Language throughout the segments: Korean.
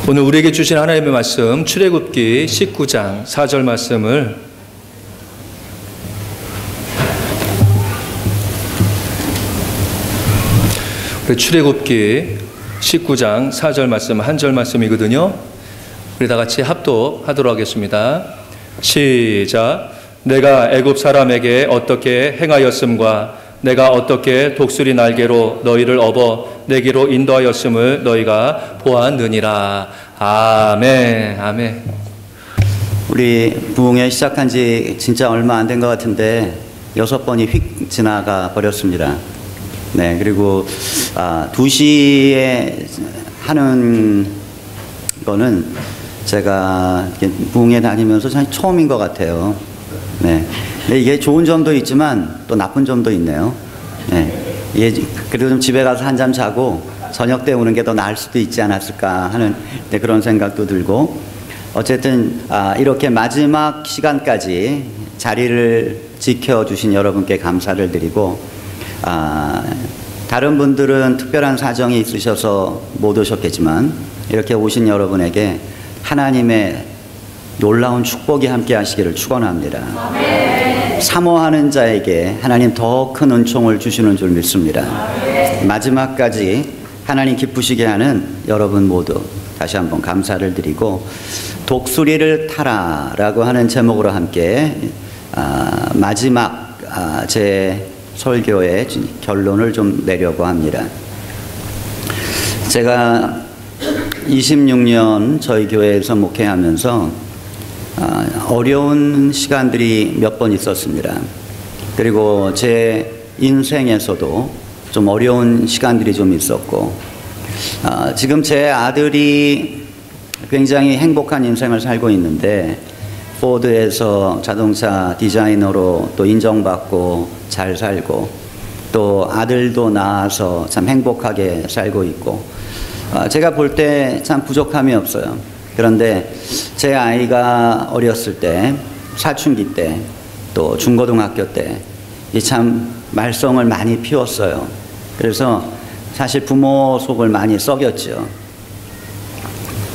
오늘 우리에게 주신 하나님의 말씀 출애굽기 19장 4절 말씀을 출애굽기 19장 4절 말씀 한 절 말씀이거든요. 우리 다 같이 합독하도록 하겠습니다. 시작. 내가 애굽 사람에게 어떻게 행하였음과 내가 어떻게 독수리 날개로 너희를 업어 내게로 인도하였음을 너희가 보았느니라. 아멘. 아멘. 우리 부흥회 시작한 지 진짜 얼마 안 된 것 같은데 6번이 휙 지나가 버렸습니다. 네, 그리고 2시에 하는 거는 제가 부흥회 다니면서 참 처음인 것 같아요. 네. 근데 이게 좋은 점도 있지만 또 나쁜 점도 있네요. 네. 이게 그래도 좀 집에 가서 한잠 자고 저녁 때 오는 게 더 나을 수도 있지 않았을까 하는 그런 생각도 들고, 어쨌든 이렇게 마지막 시간까지 자리를 지켜주신 여러분께 감사를 드리고, 다른 분들은 특별한 사정이 있으셔서 못 오셨겠지만 이렇게 오신 여러분에게 하나님의 놀라운 축복이 함께 하시기를 축원합니다. 사모하는 자에게 하나님 더 큰 은총을 주시는 줄 믿습니다. 마지막까지 하나님 기쁘시게 하는 여러분 모두 다시 한번 감사를 드리고, 독수리를 타라 라고 하는 제목으로 함께 마지막 제 설교의 결론을 좀 내려고 합니다. 제가 26년 저희 교회에서 목회하면서 어려운 시간들이 몇 번 있었습니다. 그리고 제 인생에서도 좀 어려운 시간들이 좀 있었고, 지금 제 아들이 굉장히 행복한 인생을 살고 있는데, 포드에서 자동차 디자이너로 또 인정받고 잘 살고, 또 아들도 낳아서 참 행복하게 살고 있고, 제가 볼 때 참 부족함이 없어요. 그런데 제 아이가 어렸을 때, 사춘기 때, 또 중고등학교 때 참 말썽을 많이 피웠어요. 그래서 사실 부모 속을 많이 썩였죠.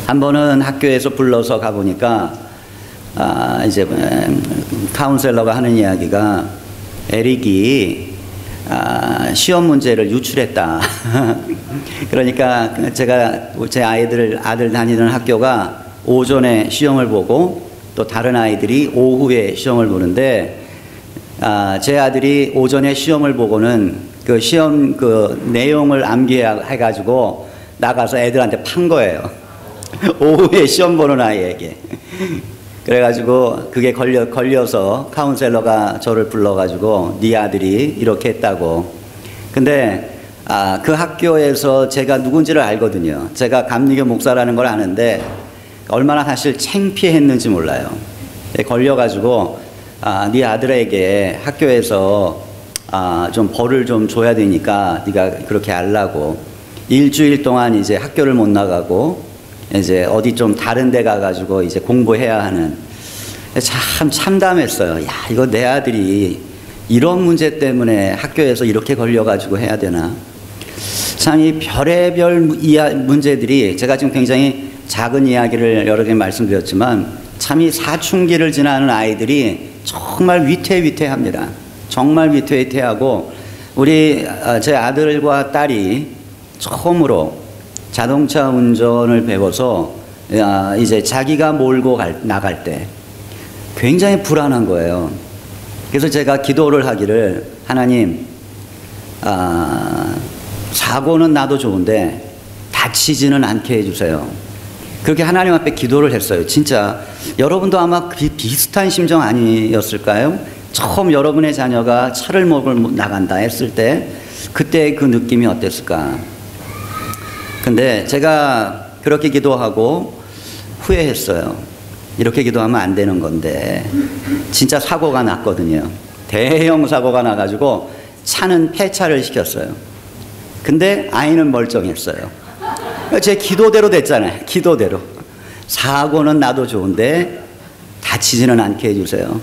한 번은 학교에서 불러서 가보니까 이제 카운셀러가 하는 이야기가, 에릭이 시험 문제를 유출했다. 그러니까 제가 제 아들 다니는 학교가 오전에 시험을 보고 또 다른 아이들이 오후에 시험을 보는데, 제 아들이 오전에 시험을 보고는 그 시험 그 내용을 암기해가지고 나가서 애들한테 판 거예요. 오후에 시험 보는 아이에게. 그래가지고 그게 걸려서 카운셀러가 저를 불러가지고 네 아들이 이렇게 했다고. 근데 그 학교에서 제가 누군지를 알거든요. 제가 감리교 목사라는 걸 아는데 얼마나 사실 창피했는지 몰라요. 걸려가지고 네 아들에게 학교에서 좀 벌을 좀 줘야 되니까 네가 그렇게 하려고, 일주일 동안 이제 학교를 못 나가고 이제 어디 좀 다른 데 가가지고 이제 공부해야 하는. 참 참담했어요. 야, 이거 내 아들이 이런 문제 때문에 학교에서 이렇게 걸려가지고 해야 되나. 참 이 별의별 문제들이, 제가 지금 굉장히 작은 이야기를 여러 개 말씀드렸지만 참 이 사춘기를 지나는 아이들이 정말 위태위태합니다. 정말 위태위태하고, 우리 제 아들과 딸이 처음으로 자동차 운전을 배워서 이제 자기가 몰고 나갈 때 굉장히 불안한 거예요. 그래서 제가 기도를 하기를, 하나님, 사고는 나도 좋은데 다치지는 않게 해주세요. 그렇게 하나님 앞에 기도를 했어요. 진짜 여러분도 아마 비슷한 심정 아니었을까요? 처음 여러분의 자녀가 차를 몰고 나간다 했을 때 그때 그 느낌이 어땠을까? 근데 제가 그렇게 기도하고 후회했어요. 이렇게 기도하면 안 되는 건데. 진짜 사고가 났거든요. 대형 사고가 나가지고 차는 폐차를 시켰어요. 근데 아이는 멀쩡했어요. 제 기도대로 됐잖아요. 기도대로. 사고는 나도 좋은데 다치지는 않게 해주세요.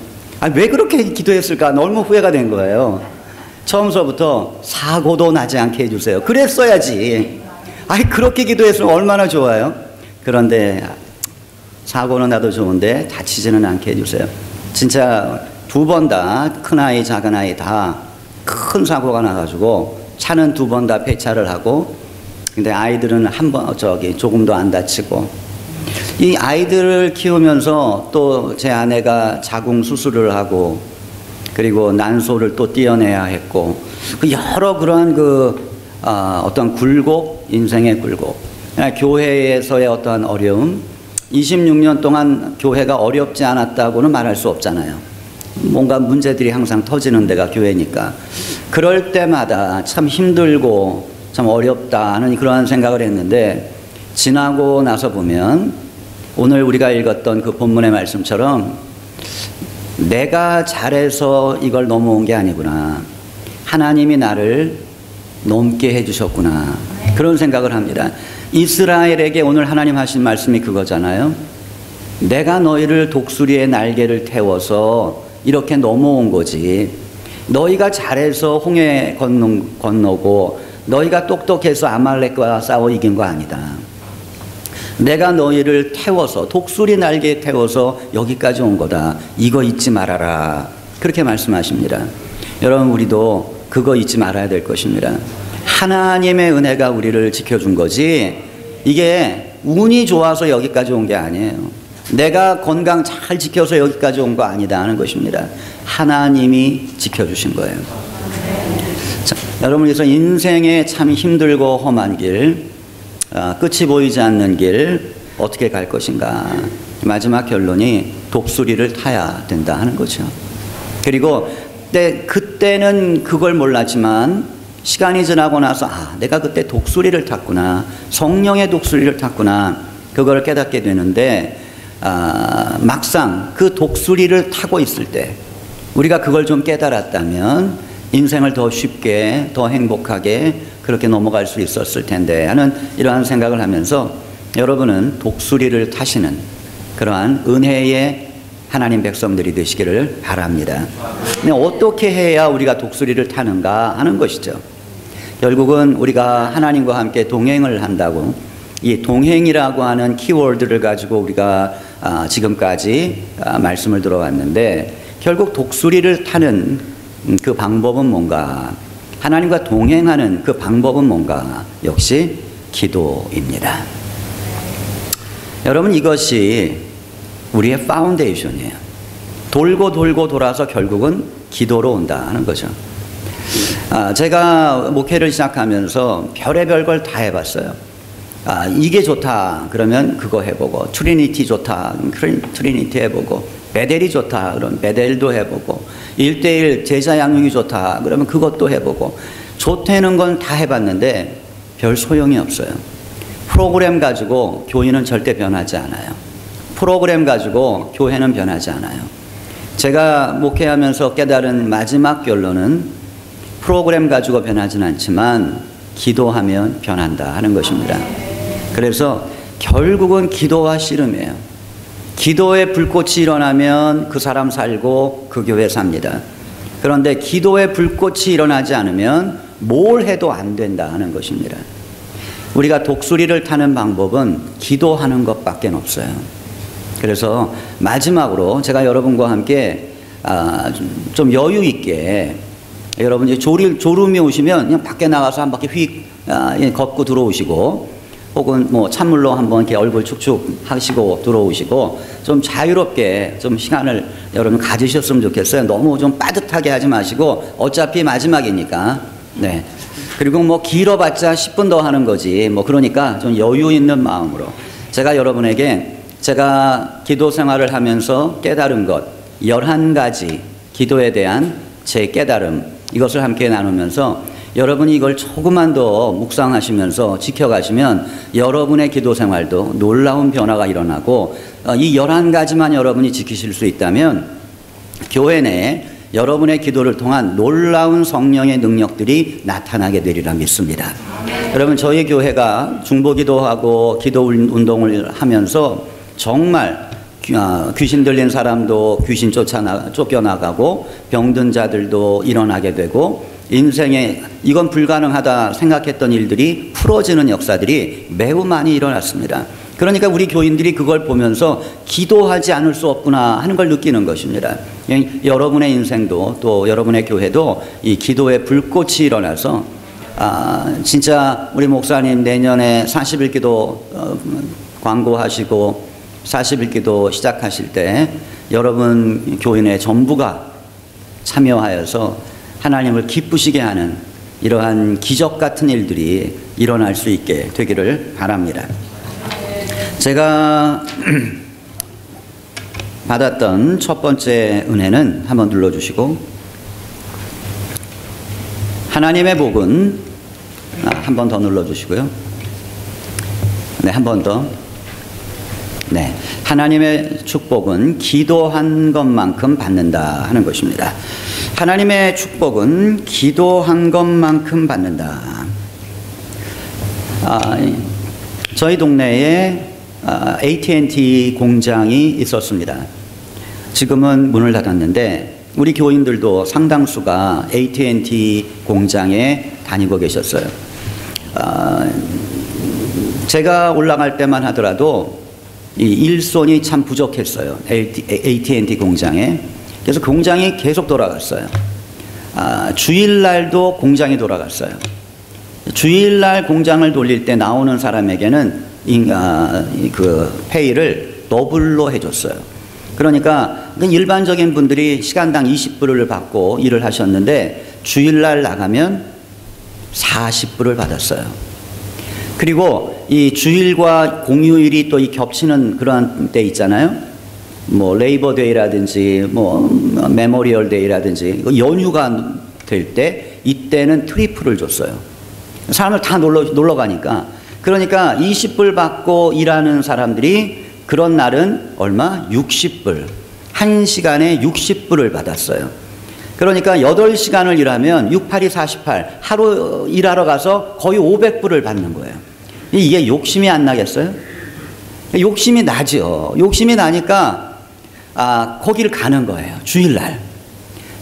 왜 그렇게 기도했을까? 너무 후회가 된 거예요. 처음서부터 사고도 나지 않게 해주세요. 그랬어야지. 그렇게 기도했으면 얼마나 좋아요. 그런데 사고는 나도 좋은데 다치지는 않게 해주세요. 진짜 2번 다 큰아이 작은아이 다 큰 사고가 나가지고 차는 2번 다 폐차를 하고, 근데 아이들은 조금도 안 다치고. 이 아이들을 키우면서 또 제 아내가 자궁 수술을 하고, 그리고 난소를 또 떼어내야 했고, 여러 그런 어떤 굴곡, 인생의 굴곡, 교회에서의 어떠한 어려움, 26년 동안 교회가 어렵지 않았다고는 말할 수 없잖아요. 뭔가 문제들이 항상 터지는 데가 교회니까. 그럴 때마다 참 힘들고 참 어렵다 하는 그러한 생각을 했는데, 지나고 나서 보면 오늘 우리가 읽었던 그 본문의 말씀처럼 내가 잘해서 이걸 넘어온 게 아니구나, 하나님이 나를 넘게 해주셨구나, 그런 생각을 합니다. 이스라엘에게 오늘 하나님 하신 말씀이 그거잖아요. 내가 너희를 독수리의 날개를 태워서 이렇게 넘어온 거지, 너희가 잘해서 홍해 건너고 너희가 똑똑해서 아말렉과 싸워 이긴 거 아니다. 내가 너희를 태워서, 독수리 날개에 태워서 여기까지 온 거다. 이거 잊지 말아라. 그렇게 말씀하십니다. 여러분, 우리도 그거 잊지 말아야 될 것입니다. 하나님의 은혜가 우리를 지켜준 거지, 이게 운이 좋아서 여기까지 온 게 아니에요. 내가 건강 잘 지켜서 여기까지 온 거 아니다 하는 것입니다. 하나님이 지켜주신 거예요. 자, 여러분, 그래서 인생의 참 힘들고 험한 길, 끝이 보이지 않는 길, 어떻게 갈 것인가. 마지막 결론이 독수리를 타야 된다 하는 거죠. 그리고 그때는 그걸 몰랐지만 시간이 지나고 나서 내가 그때 독수리를 탔구나, 성령의 독수리를 탔구나, 그걸 깨닫게 되는데, 막상 그 독수리를 타고 있을 때 우리가 그걸 좀 깨달았다면 인생을 더 쉽게, 더 행복하게 그렇게 넘어갈 수 있었을 텐데 하는 이러한 생각을 하면서, 여러분은 독수리를 타시는 그러한 은혜의 하나님 백성들이 되시기를 바랍니다. 근데 어떻게 해야 우리가 독수리를 타는가 하는 것이죠. 결국은 우리가 하나님과 함께 동행을 한다고, 이 동행이라고 하는 키워드를 가지고 우리가 지금까지 말씀을 들어왔는데, 결국 독수리를 타는 그 방법은 뭔가, 하나님과 동행하는 그 방법은 뭔가, 역시 기도입니다. 여러분, 이것이 우리의 파운데이션이에요. 돌고 돌고 돌아서 결국은 기도로 온다 하는 거죠. 제가 목회를 시작하면서 별의별 걸 다 해봤어요. 이게 좋다 그러면 그거 해보고, 트리니티 좋다 그럼 트리니티 해보고, 베델이 좋다 그러면 베델도 해보고, 1:1 제자 양육이 좋다 그러면 그것도 해보고, 좋다는 건 다 해봤는데 별 소용이 없어요. 프로그램 가지고 교인은 절대 변하지 않아요. 프로그램 가지고 교회는 변하지 않아요. 제가 목회하면서 깨달은 마지막 결론은 프로그램 가지고 변하지는 않지만 기도하면 변한다 하는 것입니다. 그래서 결국은 기도와 씨름이에요. 기도의 불꽃이 일어나면 그 사람 살고 그 교회 삽니다. 그런데 기도의 불꽃이 일어나지 않으면 뭘 해도 안 된다 하는 것입니다. 우리가 독수리를 타는 방법은 기도하는 것밖에 없어요. 그래서 마지막으로 제가 여러분과 함께 좀 여유 있게, 여러분 졸음이 오시면 그냥 밖에 나가서 한 바퀴 휙 걷고 들어오시고, 혹은 뭐 찬물로 한번 이렇게 얼굴 축축 하시고 들어오시고, 좀 자유롭게 좀 시간을 여러분 가지셨으면 좋겠어요. 너무 좀 빠듯하게 하지 마시고, 어차피 마지막이니까. 네. 그리고 뭐 길어봤자 10분 더 하는 거지. 뭐 그러니까 좀 여유 있는 마음으로, 제가 여러분에게 제가 기도 생활을 하면서 깨달은 것 11가지 기도에 대한 제 깨달음, 이것을 함께 나누면서 여러분이 이걸 조금만 더 묵상하시면서 지켜가시면 여러분의 기도 생활도 놀라운 변화가 일어나고, 이 11가지만 여러분이 지키실 수 있다면 교회 내에 여러분의 기도를 통한 놀라운 성령의 능력들이 나타나게 되리라 믿습니다. 여러분, 저희 교회가 중보기도하고 기도 운동을 하면서 정말 귀신 들린 사람도 귀신 쫓겨나가고, 병든 자들도 일어나게 되고, 인생에 이건 불가능하다 생각했던 일들이 풀어지는 역사들이 매우 많이 일어났습니다. 그러니까 우리 교인들이 그걸 보면서 기도하지 않을 수 없구나 하는 걸 느끼는 것입니다. 여러분의 인생도 또 여러분의 교회도 이 기도의 불꽃이 일어나서 진짜 우리 목사님 내년에 40일 기도 광고하시고 40일 기도 시작하실 때 여러분 교인의 전부가 참여하여서 하나님을 기쁘시게 하는 이러한 기적 같은 일들이 일어날 수 있게 되기를 바랍니다. 제가 받았던 첫 번째 은혜는 한번 눌러주시고, 하나님의 복은 한 번 더 눌러주시고요. 네, 한 번 더. 네, 하나님의 축복은 기도한 것만큼 받는다 하는 것입니다. 하나님의 축복은 기도한 것만큼 받는다. 저희 동네에 AT&T 공장이 있었습니다. 지금은 문을 닫았는데 우리 교인들도 상당수가 AT&T 공장에 다니고 계셨어요. 제가 올라갈 때만 하더라도 이 일손이 참 부족했어요. AT&T 공장에. 그래서 공장이 계속 돌아갔어요. 주일날도 공장이 돌아갔어요. 주일날 공장을 돌릴 때 나오는 사람에게는 그 페이를 더블로 해줬어요. 그러니까 일반적인 분들이 시간당 20불을 받고 일을 하셨는데 주일날 나가면 40불을 받았어요. 그리고 이 주일과 공휴일이 또 이 겹치는 그러한 때 있잖아요. 뭐 레이버데이라든지 뭐 메모리얼 데이라든지 연휴가 될 때 이때는 트리플을 줬어요. 사람을 다 놀러 가니까. 그러니까 20불 받고 일하는 사람들이 그런 날은 얼마? 60불. 1시간에 60불을 받았어요. 그러니까 8시간을 일하면 6, 8이 48. 하루 일하러 가서 거의 500불을 받는 거예요. 이게 욕심이 안 나겠어요? 욕심이 나죠. 욕심이 나니까 거기를 가는 거예요. 주일날.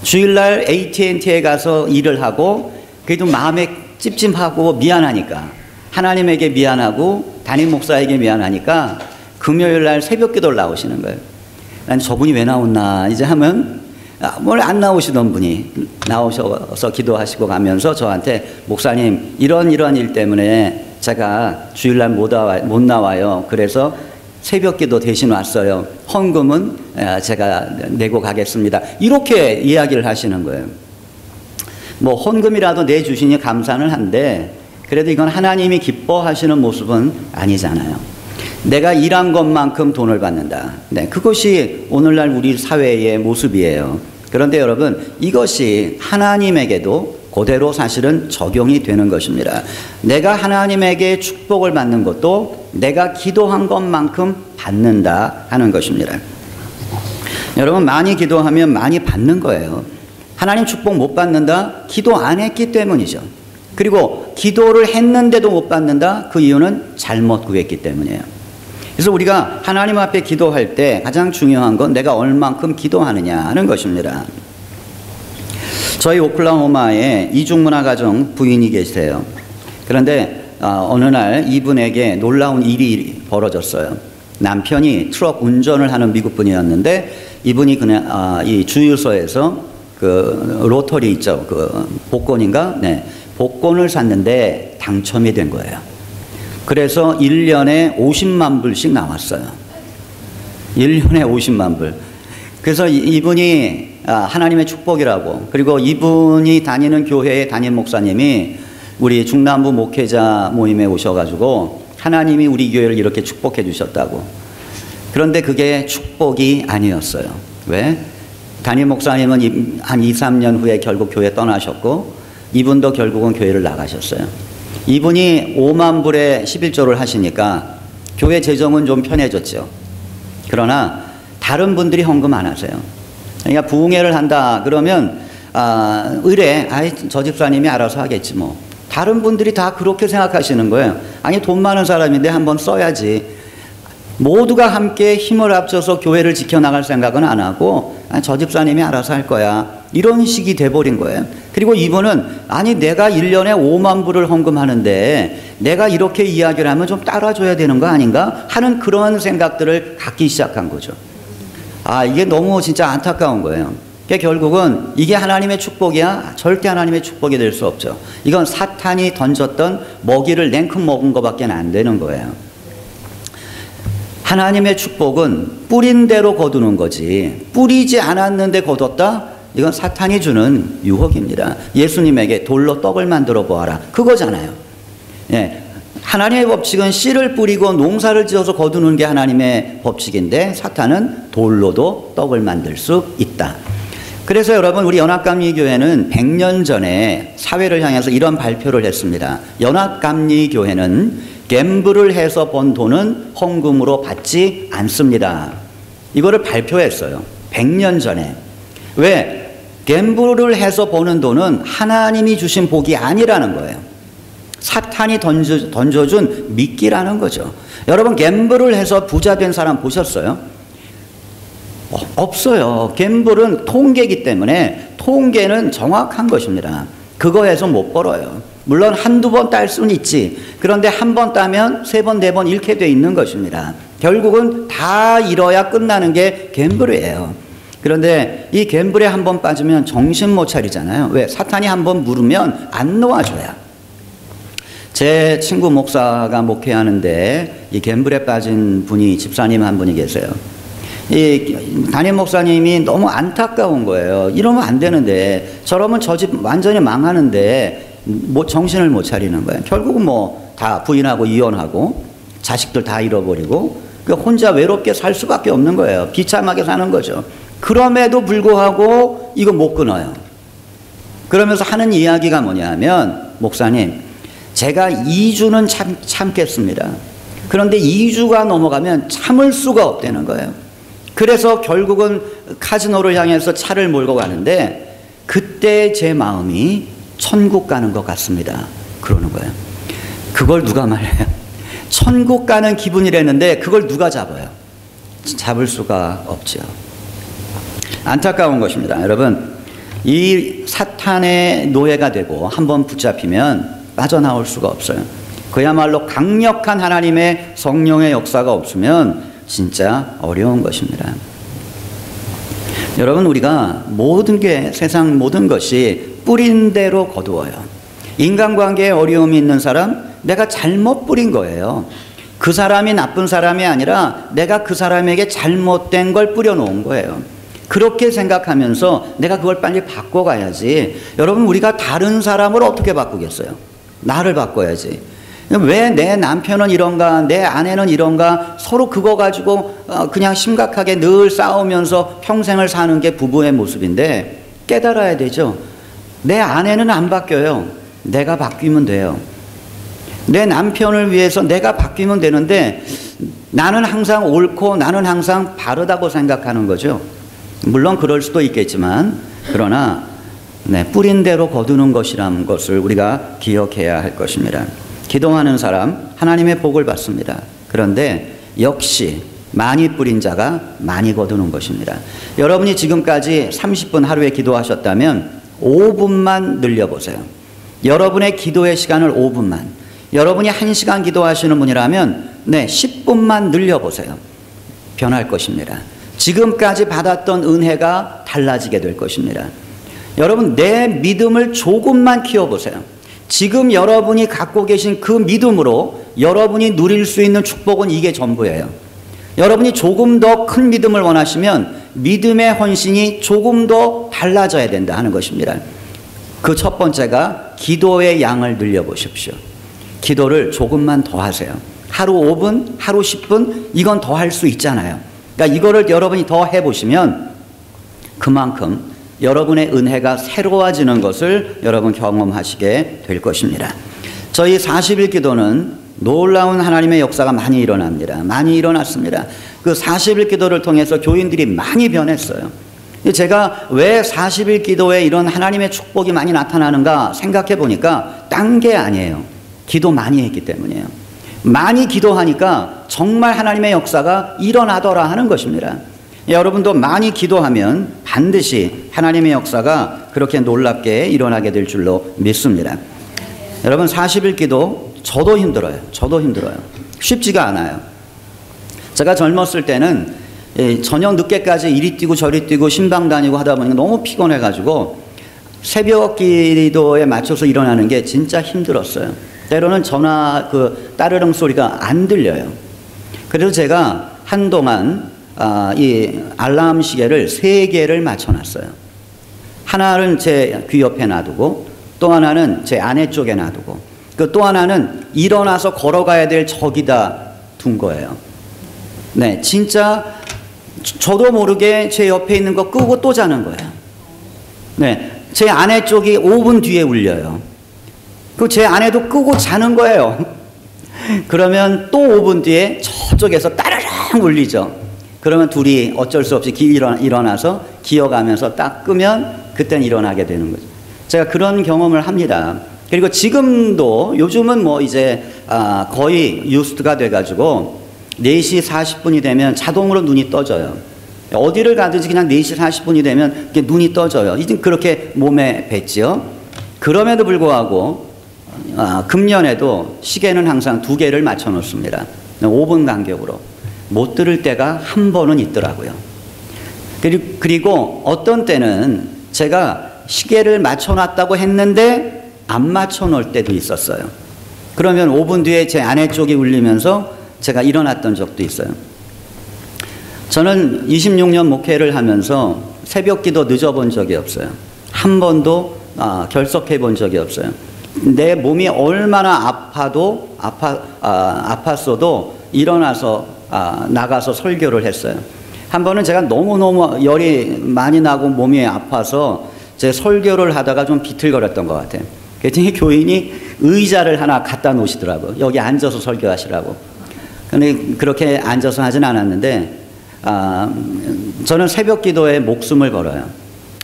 주일날 AT&T에 가서 일을 하고 그래도 마음에 찝찝하고 미안하니까 하나님에게 미안하고 담임 목사에게 미안하니까 금요일날 새벽 기도를 나오시는 거예요. 난 저분이 왜 나왔나 이제 하면 뭘 안 나오시던 분이 나오셔서 기도하시고 가면서 저한테 목사님 이런 일 때문에 제가 주일날 못 나와요. 그래서 새벽 기도 대신 왔어요. 헌금은 제가 내고 가겠습니다. 이렇게 이야기를 하시는 거예요. 뭐 헌금이라도 내주시니 감사는 한데 그래도 이건 하나님이 기뻐하시는 모습은 아니잖아요. 내가 일한 것만큼 돈을 받는다. 네, 그것이 오늘날 우리 사회의 모습이에요. 그런데 여러분 이것이 하나님에게도 그대로 사실은 적용이 되는 것입니다. 내가 하나님에게 축복을 받는 것도 내가 기도한 것만큼 받는다 하는 것입니다. 여러분 많이 기도하면 많이 받는 거예요. 하나님 축복 못 받는다? 기도 안 했기 때문이죠. 그리고 기도를 했는데도 못 받는다? 그 이유는 잘못 구했기 때문이에요. 그래서 우리가 하나님 앞에 기도할 때 가장 중요한 건 내가 얼만큼 기도하느냐 하는 것입니다. 저희 오클라호마에 이중문화가정 부인이 계세요. 그런데 어느 날 이분에게 놀라운 일이 벌어졌어요. 남편이 트럭 운전을 하는 미국 분이었는데 이분이 그냥 이 주유소에서 그 로터리 있죠. 그 복권인가? 네. 복권을 샀는데 당첨이 된 거예요. 그래서 1년에 50만 불씩 나왔어요. 1년에 50만 불. 그래서 이분이 하나님의 축복이라고, 그리고 이분이 다니는 교회의 담임 목사님이 우리 중남부 목회자 모임에 오셔가지고 하나님이 우리 교회를 이렇게 축복해 주셨다고. 그런데 그게 축복이 아니었어요. 왜? 담임 목사님은 한 2, 3년 후에 결국 교회 떠나셨고 이분도 결국은 교회를 나가셨어요. 이분이 5만 불에 11조를 하시니까 교회 재정은 좀 편해졌죠. 그러나 다른 분들이 헌금 안 하세요. 그러니까 부흥회를 한다 그러면 의뢰 저 집사님이 알아서 하겠지 뭐. 다른 분들이 다 그렇게 생각하시는 거예요. 아니 돈 많은 사람인데 한번 써야지. 모두가 함께 힘을 합쳐서 교회를 지켜나갈 생각은 안 하고 저 집사님이 알아서 할 거야. 이런 식이 돼버린 거예요. 그리고 이분은 아니 내가 1년에 5만 불을 헌금하는데 내가 이렇게 이야기를 하면 좀 따라줘야 되는 거 아닌가 하는 그런 생각들을 갖기 시작한 거죠. 이게 너무 진짜 안타까운 거예요. 그러니까 결국은 이게 하나님의 축복이야? 절대 하나님의 축복이 될 수 없죠. 이건 사탄이 던졌던 먹이를 냉큼 먹은 것밖에 안 되는 거예요. 하나님의 축복은 뿌린 대로 거두는 거지, 뿌리지 않았는데 거뒀다? 이건 사탄이 주는 유혹입니다. 예수님에게 돌로 떡을 만들어 보아라, 그거잖아요. 예, 하나님의 법칙은 씨를 뿌리고 농사를 지어서 거두는 게 하나님의 법칙인데, 사탄은 돌로도 떡을 만들 수 있다. 그래서 여러분, 우리 연합감리교회는 100년 전에 사회를 향해서 이런 발표를 했습니다. 연합감리교회는 갬블을 해서 번 돈은 헌금으로 받지 않습니다. 이거를 발표했어요. 100년 전에. 왜? 갬블을 해서 버는 돈은 하나님이 주신 복이 아니라는 거예요. 사탄이 던져준 미끼라는 거죠. 여러분, 갬블을 해서 부자 된 사람 보셨어요? 없어요. 갬블은 통계이기 때문에 통계는 정확한 것입니다. 그거 해서 못 벌어요. 물론 한두 번 딸 수는 있지. 그런데 한 번 따면 세 번, 네 번 잃게 돼 있는 것입니다. 결국은 다 잃어야 끝나는 게 갬블이에요. 그런데 이 갬블에 한 번 빠지면 정신 못 차리잖아요. 왜? 사탄이 한 번 물으면 안 놓아줘야. 제 친구 목사가 목회하는데 이 갬블에 빠진 분이, 집사님 한 분이 계세요. 이 담임 목사님이 너무 안타까운 거예요. 이러면 안 되는데, 저러면 저 집 완전히 망하는데 정신을 못 차리는 거예요. 결국은 다 부인하고 이혼하고 자식들 다 잃어버리고 혼자 외롭게 살 수밖에 없는 거예요. 비참하게 사는 거죠. 그럼에도 불구하고 이거 못 끊어요. 그러면서 하는 이야기가 뭐냐면, 목사님, 제가 2주는 참겠습니다. 그런데 2주가 넘어가면 참을 수가 없다는 거예요. 그래서 결국은 카지노를 향해서 차를 몰고 가는데, 그때 제 마음이 천국 가는 것 같습니다, 그러는 거예요. 그걸 누가 말해요? 천국 가는 기분이랬는데 그걸 누가 잡아요? 잡을 수가 없죠. 안타까운 것입니다. 여러분, 이 사탄의 노예가 되고 한번 붙잡히면 빠져나올 수가 없어요. 그야말로 강력한 하나님의 성령의 역사가 없으면 진짜 어려운 것입니다. 여러분, 우리가 모든 게, 세상 모든 것이 뿌린 대로 거두어요. 인간관계에 어려움이 있는 사람, 내가 잘못 뿌린 거예요. 그 사람이 나쁜 사람이 아니라 내가 그 사람에게 잘못된 걸 뿌려놓은 거예요. 그렇게 생각하면서 내가 그걸 빨리 바꿔가야지. 여러분, 우리가 다른 사람을 어떻게 바꾸겠어요? 나를 바꿔야지. 왜 내 남편은 이런가, 내 아내는 이런가, 서로 그거 가지고 그냥 심각하게 늘 싸우면서 평생을 사는 게 부부의 모습인데, 깨달아야 되죠. 내 아내는 안 바뀌어요. 내가 바뀌면 돼요. 내 남편을 위해서 내가 바뀌면 되는데, 나는 항상 옳고 나는 항상 바르다고 생각하는 거죠. 물론 그럴 수도 있겠지만, 그러나 뿌린 대로 거두는 것이라는 것을 우리가 기억해야 할 것입니다. 기도하는 사람 하나님의 복을 받습니다. 그런데 역시 많이 뿌린 자가 많이 거두는 것입니다. 여러분이 지금까지 30분 하루에 기도하셨다면 5분만 늘려보세요. 여러분의 기도의 시간을 5분만. 여러분이 1시간 기도하시는 분이라면 10분만 늘려보세요. 변할 것입니다. 지금까지 받았던 은혜가 달라지게 될 것입니다. 여러분, 내 믿음을 조금만 키워보세요. 지금 여러분이 갖고 계신 그 믿음으로 여러분이 누릴 수 있는 축복은 이게 전부예요. 여러분이 조금 더 큰 믿음을 원하시면 믿음의 헌신이 조금 더 달라져야 된다 하는 것입니다. 그 첫 번째가 기도의 양을 늘려보십시오. 기도를 조금만 더 하세요. 하루 5분, 하루 10분, 이건 더 할 수 있잖아요. 그러니까 이거를 여러분이 더 해보시면 그만큼 여러분의 은혜가 새로워지는 것을 여러분 경험하시게 될 것입니다. 저희 40일 기도는 놀라운 하나님의 역사가 많이 일어납니다. 많이 일어났습니다. 그 40일 기도를 통해서 교인들이 많이 변했어요. 제가 왜 40일 기도에 이런 하나님의 축복이 많이 나타나는가 생각해 보니까 딴 게 아니에요. 기도 많이 했기 때문이에요. 많이 기도하니까 정말 하나님의 역사가 일어나더라 하는 것입니다. 여러분도 많이 기도하면 반드시 하나님의 역사가 그렇게 놀랍게 일어나게 될 줄로 믿습니다. 여러분, 40일 기도 저도 힘들어요. 쉽지가 않아요. 제가 젊었을 때는 저녁 늦게까지 이리 뛰고 저리 뛰고 신방 다니고 하다 보니까 너무 피곤해가지고 새벽 기도에 맞춰서 일어나는 게 진짜 힘들었어요. 때로는 전화 따르릉 소리가 안 들려요. 그래서 제가 한동안 이 알람 시계를 3개를 맞춰놨어요. 하나는 제 귀 옆에 놔두고 또 하나는 제 아내 쪽에 놔두고 또 하나는 일어나서 걸어가야 될 저기다 둔 거예요. 네, 진짜 저도 모르게 제 옆에 있는 거 끄고 또 자는 거예요. 네, 제 아내 쪽이 5분 뒤에 울려요. 그 제 아내도 끄고 자는 거예요. 그러면 또 5분 뒤에 저쪽에서 따르릉 울리죠. 그러면 둘이 어쩔 수 없이 일어나서 기어가면서 딱 끄면 그땐 일어나게 되는 거죠. 제가 그런 경험을 합니다. 그리고 지금도 요즘은 뭐 이제 거의 유스트가 돼가지고 4시 40분이 되면 자동으로 눈이 떠져요. 어디를 가든지 그냥 4시 40분이 되면 눈이 떠져요. 이제 그렇게 몸에 뱄지요. 그럼에도 불구하고 금년에도 시계는 항상 2개를 맞춰 놓습니다. 5분 간격으로. 못 들을 때가 한 번은 있더라고요. 그리고 어떤 때는 제가 시계를 맞춰 놨다고 했는데 안 맞춰 놓을 때도 있었어요. 그러면 5분 뒤에 제 아내 쪽이 울리면서 제가 일어났던 적도 있어요. 저는 26년 목회를 하면서 새벽 기도 늦어본 적이 없어요. 한 번도 결석해 본 적이 없어요. 내 몸이 얼마나 아팠어도 일어나서 나가서 설교를 했어요. 한 번은 제가 너무너무 열이 많이 나고 몸이 아파서 제 설교를 하다가 좀 비틀거렸던 것 같아요. 그랬더니 교인이 의자를 하나 갖다 놓으시더라고요. 여기 앉아서 설교하시라고. 근데 그렇게 앉아서 하진 않았는데 저는 새벽 기도에 목숨을 걸어요.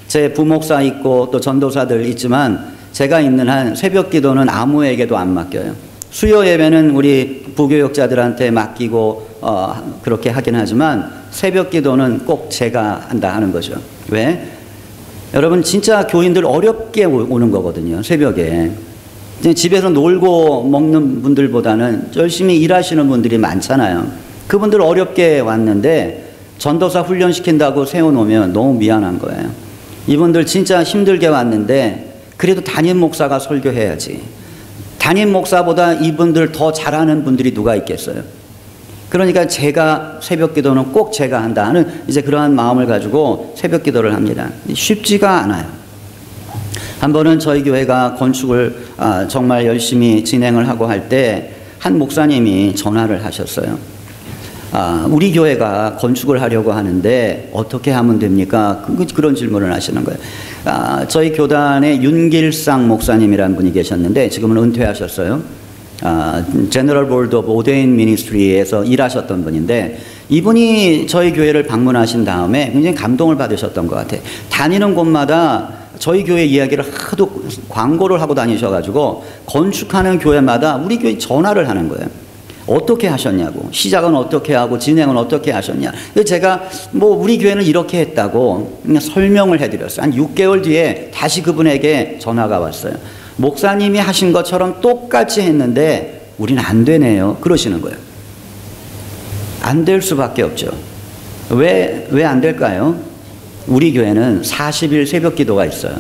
제 부목사 있고 또 전도사들 있지만 제가 있는 한 새벽 기도는 아무에게도 안 맡겨요. 수요 예배는 우리 부교역자들한테 맡기고 그렇게 하긴 하지만 새벽 기도는 꼭 제가 한다 하는 거죠. 왜? 여러분 진짜 교인들 어렵게 오는 거거든요. 새벽에. 집에서 놀고 먹는 분들보다는 열심히 일하시는 분들이 많잖아요. 그분들 어렵게 왔는데 전도사 훈련시킨다고 세워놓으면 너무 미안한 거예요. 이분들 진짜 힘들게 왔는데 그래도 담임 목사가 설교해야지. 담임 목사보다 이분들 더 잘하는 분들이 누가 있겠어요. 그러니까 제가 새벽 기도는 꼭 제가 한다 하는 이제 그러한 마음을 가지고 새벽 기도를 합니다. 쉽지가 않아요. 한 번은 저희 교회가 건축을 정말 열심히 진행을 하고 할 때 한 목사님이 전화를 하셨어요. 우리 교회가 건축을 하려고 하는데 어떻게 하면 됩니까? 그런 질문을 하시는 거예요. 저희 교단에 윤길상 목사님이라는 분이 계셨는데 지금은 은퇴하셨어요. 제너럴 보드 오브 오데인 미니스트리에서 일하셨던 분인데 이분이 저희 교회를 방문하신 다음에 굉장히 감동을 받으셨던 것 같아요. 다니는 곳마다 저희 교회 이야기를 하도 광고를 하고 다니셔가지고 건축하는 교회마다 우리 교회 전화를 하는 거예요. 어떻게 하셨냐고, 시작은 어떻게 하고 진행은 어떻게 하셨냐. 제가 뭐 우리 교회는 이렇게 했다고 그냥 설명을 해드렸어요. 한 6개월 뒤에 다시 그분에게 전화가 왔어요. 목사님이 하신 것처럼 똑같이 했는데 우리는 안 되네요. 그러시는 거예요. 안 될 수밖에 없죠. 왜 안 될까요? 우리 교회는 40일 새벽 기도가 있어요.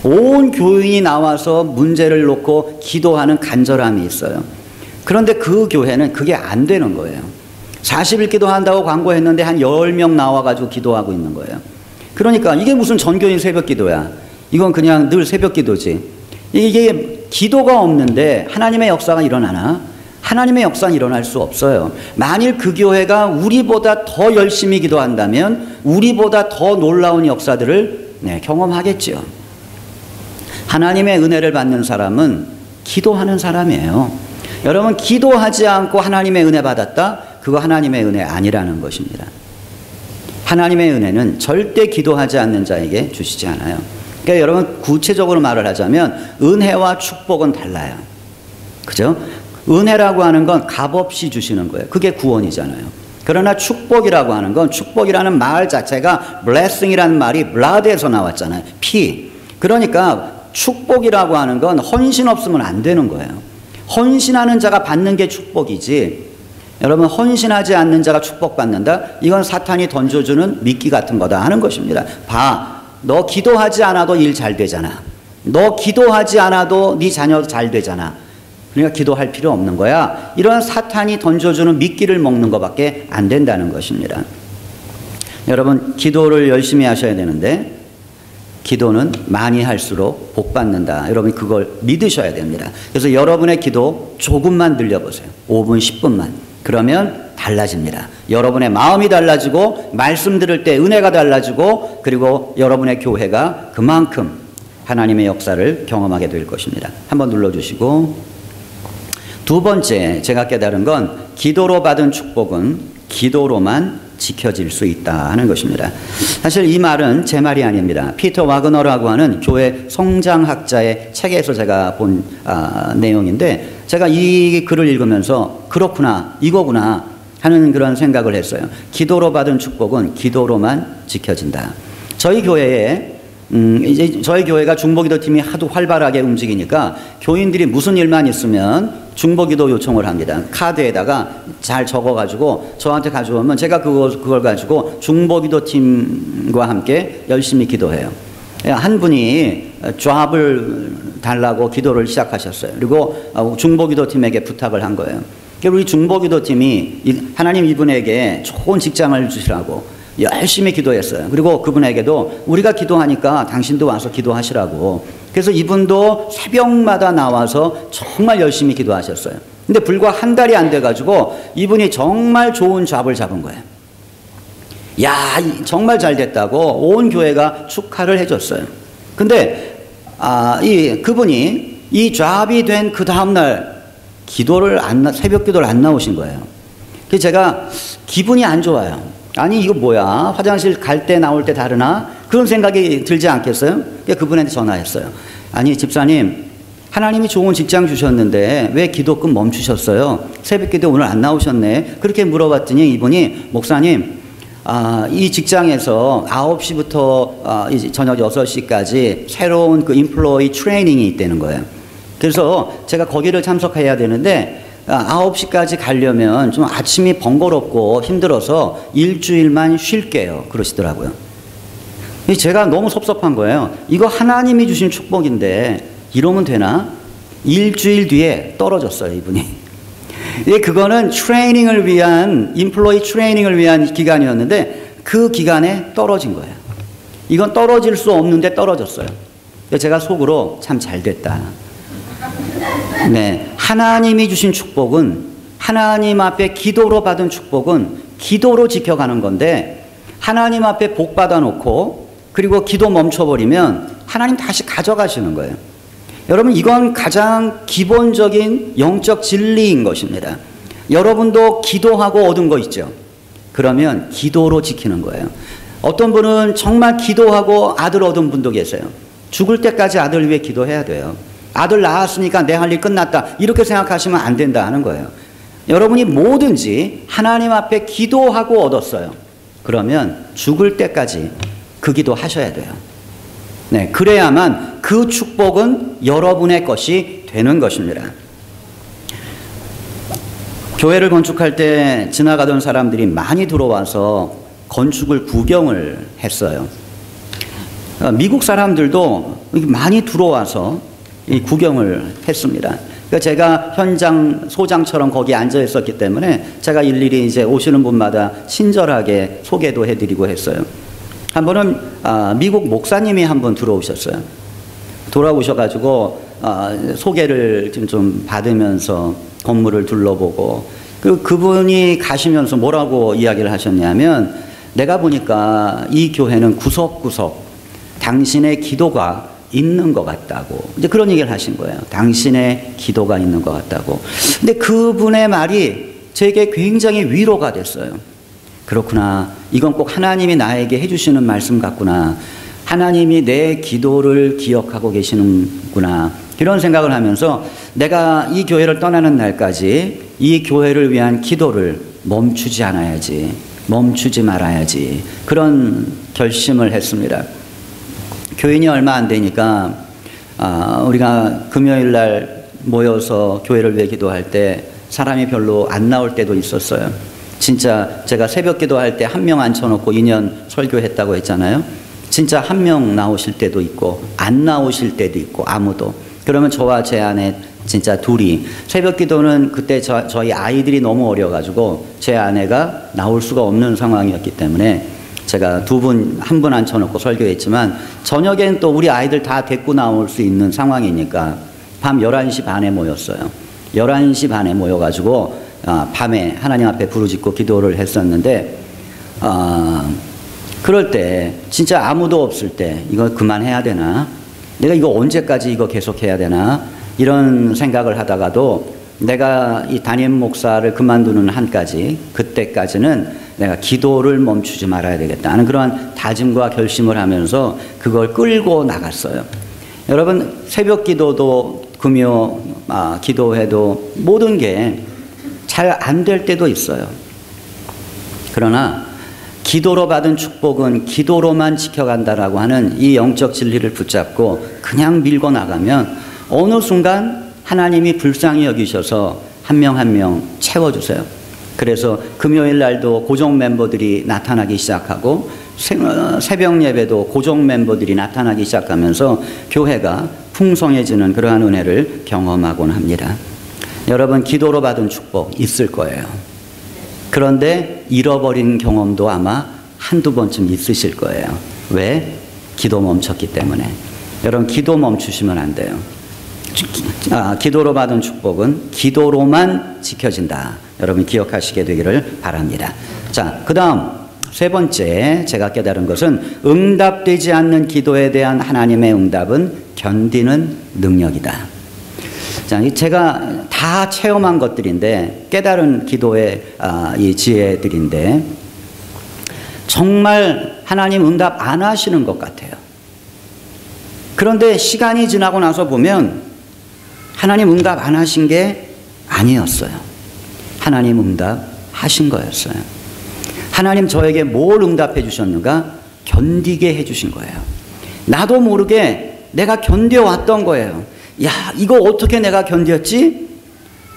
온 교인이 나와서 문제를 놓고 기도하는 간절함이 있어요. 그런데 그 교회는 그게 안 되는 거예요. 40일 기도한다고 광고했는데 한 10명 나와가지고 기도하고 있는 거예요. 그러니까 이게 무슨 전교인 새벽 기도야. 이건 그냥 늘 새벽 기도지. 이게 기도가 없는데 하나님의 역사가 일어나나? 하나님의 역사는 일어날 수 없어요. 만일 그 교회가 우리보다 더 열심히 기도한다면 우리보다 더 놀라운 역사들을 경험하겠죠. 하나님의 은혜를 받는 사람은 기도하는 사람이에요. 여러분 기도하지 않고 하나님의 은혜 받았다? 그거 하나님의 은혜 아니라는 것입니다. 하나님의 은혜는 절대 기도하지 않는 자에게 주시지 않아요. 그러니까 여러분 구체적으로 말을 하자면 은혜와 축복은 달라요. 그죠? 은혜라고 하는 건 값없이 주시는 거예요. 그게 구원이잖아요. 그러나 축복이라고 하는 건 축복이라는 말 자체가 blessing이라는 말이 blood에서 나왔잖아요. 피. 그러니까 축복이라고 하는 건 헌신 없으면 안 되는 거예요. 헌신하는 자가 받는 게 축복이지, 여러분 헌신하지 않는 자가 축복받는다? 이건 사탄이 던져주는 미끼 같은 거다 하는 것입니다. 봐, 너 기도하지 않아도 일 잘 되잖아. 너 기도하지 않아도 네 자녀 잘 되잖아. 그러니까 기도할 필요 없는 거야. 이런 사탄이 던져주는 미끼를 먹는 것밖에 안 된다는 것입니다. 여러분, 기도를 열심히 하셔야 되는데 기도는 많이 할수록 복 받는다. 여러분 그걸 믿으셔야 됩니다. 그래서 여러분의 기도 조금만 늘려보세요. 5분, 10분만. 그러면 달라집니다. 여러분의 마음이 달라지고 말씀 들을 때 은혜가 달라지고 그리고 여러분의 교회가 그만큼 하나님의 역사를 경험하게 될 것입니다. 한번 눌러주시고, 두 번째 제가 깨달은 건 기도로 받은 축복은 기도로만 지켜질 수 있다 하는 것입니다. 사실 이 말은 제 말이 아닙니다. 피터 와그너라고 하는 교회 성장학자의 책에서 제가 본 내용인데, 제가 이 글을 읽으면서 그렇구나, 이거구나 하는 그런 생각을 했어요. 기도로 받은 축복은 기도로만 지켜진다. 저희 교회에 이제 저희 교회가 중보기도팀이 하도 활발하게 움직이니까 교인들이 무슨 일만 있으면 중보기도 요청을 합니다. 카드에다가 잘 적어가지고 저한테 가져오면 제가 그걸 가지고 중보기도팀과 함께 열심히 기도해요. 한 분이 잡을 달라고 기도를 시작하셨어요. 그리고 중보기도팀에게 부탁을 한 거예요. 우리 중보기도팀이 하나님 이분에게 좋은 직장을 주시라고 열심히 기도했어요. 그리고 그분에게도 우리가 기도하니까 당신도 와서 기도하시라고. 그래서 이분도 새벽마다 나와서 정말 열심히 기도하셨어요. 근데 불과 한 달이 안 돼가지고 이분이 정말 좋은 잡을 잡은 거예요. 야, 정말 잘 됐다고 온 교회가 축하를 해줬어요. 근데 그분이 이 잡이 된 그 다음날 새벽 기도를 안 나오신 거예요. 그래서 제가 기분이 안 좋아요. 아니 이거 뭐야, 화장실 갈 때 나올 때 다르나, 그런 생각이 들지 않겠어요? 그러니까 그분한테 전화했어요. 아니 집사님, 하나님이 좋은 직장 주셨는데 왜 기도금 멈추셨어요? 새벽기도 오늘 안 나오셨네. 그렇게 물어봤더니 이분이, 목사님, 이 직장에서 9시부터 이제 저녁 6시까지 새로운 그 인플로이 트레이닝이 있다는 거예요. 그래서 제가 거기를 참석해야 되는데 9시까지 가려면 좀 아침이 번거롭고 힘들어서 일주일만 쉴게요. 그러시더라고요. 제가 너무 섭섭한 거예요. 이거 하나님이 주신 축복인데 이러면 되나? 일주일 뒤에 떨어졌어요, 이분이. 그거는 트레이닝을 위한, 인플로이 트레이닝을 위한 기간이었는데 그 기간에 떨어진 거예요. 이건 떨어질 수 없는데 떨어졌어요. 제가 속으로 참 잘 됐다. 네, 하나님이 주신 축복은, 하나님 앞에 기도로 받은 축복은 기도로 지켜가는 건데, 하나님 앞에 복 받아놓고 그리고 기도 멈춰버리면 하나님 다시 가져가시는 거예요. 여러분, 이건 가장 기본적인 영적 진리인 것입니다. 여러분도 기도하고 얻은 거 있죠? 그러면 기도로 지키는 거예요. 어떤 분은 정말 기도하고 아들 얻은 분도 계세요. 죽을 때까지 아들 위해 기도해야 돼요. 아들 낳았으니까 내 할 일 끝났다, 이렇게 생각하시면 안 된다 하는 거예요. 여러분이 뭐든지 하나님 앞에 기도하고 얻었어요. 그러면 죽을 때까지 그 기도 하셔야 돼요. 네, 그래야만 그 축복은 여러분의 것이 되는 것입니다. 교회를 건축할 때 지나가던 사람들이 많이 들어와서 건축을 구경을 했어요. 미국 사람들도 많이 들어와서 이 구경을 했습니다. 그러니까 제가 현장 소장처럼 거기 앉아 있었기 때문에 제가 일일이 이제 오시는 분마다 친절하게 소개도 해드리고 했어요. 한 번은 미국 목사님이 한 번 들어오셨어요. 돌아오셔가지고 소개를 좀 받으면서 건물을 둘러보고, 그리고 그분이 가시면서 뭐라고 이야기를 하셨냐면, 내가 보니까 이 교회는 구석구석 당신의 기도가 있는 것 같다고, 이제 그런 얘기를 하신 거예요. 당신의 기도가 있는 것 같다고. 근데 그분의 말이 제게 굉장히 위로가 됐어요. 그렇구나, 이건 꼭 하나님이 나에게 해주시는 말씀 같구나, 하나님이 내 기도를 기억하고 계시는구나, 이런 생각을 하면서 내가 이 교회를 떠나는 날까지 이 교회를 위한 기도를 멈추지 않아야지, 멈추지 말아야지, 그런 결심을 했습니다. 교인이 얼마 안 되니까 우리가 금요일 날 모여서 교회를 위해 기도할 때 사람이 별로 안 나올 때도 있었어요. 진짜 제가 새벽 기도할 때 한 명 앉혀놓고 2년 설교했다고 했잖아요. 진짜 한 명 나오실 때도 있고 안 나오실 때도 있고 아무도. 그러면 저와 제 아내 진짜 둘이 새벽 기도는 그때 저희 아이들이 너무 어려가지고 제 아내가 나올 수가 없는 상황이었기 때문에 제가 한 분 앉혀놓고 설교했지만 저녁엔 또 우리 아이들 다 데리고 나올 수 있는 상황이니까 밤 11시 반에 모였어요. 11시 반에 모여가지고 밤에 하나님 앞에 부르짖고 기도를 했었는데 그럴 때 진짜 아무도 없을 때 이거 그만해야 되나? 내가 이거 언제까지 이거 계속해야 되나? 이런 생각을 하다가도 내가 이 담임 목사를 그만두는 한까지 그때까지는 내가 기도를 멈추지 말아야 되겠다 하는 그러한 다짐과 결심을 하면서 그걸 끌고 나갔어요. 여러분 새벽 기도도 금요 기도회도 모든 게 잘 안 될 때도 있어요. 그러나 기도로 받은 축복은 기도로만 지켜간다라고 하는 이 영적 진리를 붙잡고 그냥 밀고 나가면 어느 순간 하나님이 불쌍히 여기셔서 한 명 한 명 채워주세요. 그래서 금요일 날도 고정 멤버들이 나타나기 시작하고 새벽 예배도 고정 멤버들이 나타나기 시작하면서 교회가 풍성해지는 그러한 은혜를 경험하곤 합니다. 여러분 기도로 받은 축복 있을 거예요. 그런데 잃어버린 경험도 아마 한두 번쯤 있으실 거예요. 왜? 기도 멈췄기 때문에. 여러분 기도 멈추시면 안 돼요. 기도로 받은 축복은 기도로만 지켜진다. 여러분 기억하시게 되기를 바랍니다. 자, 그 다음 세 번째 제가 깨달은 것은 응답되지 않는 기도에 대한 하나님의 응답은 견디는 능력이다. 자, 제가 다 체험한 것들인데 깨달은 기도의 이 지혜들인데 정말 하나님 응답 안 하시는 것 같아요. 그런데 시간이 지나고 나서 보면 하나님 응답 안 하신 게 아니었어요. 하나님 응답 하신 거였어요. 하나님 저에게 뭘 응답해 주셨는가? 견디게 해 주신 거예요. 나도 모르게 내가 견뎌왔던 거예요. 야, 이거 어떻게 내가 견뎠지?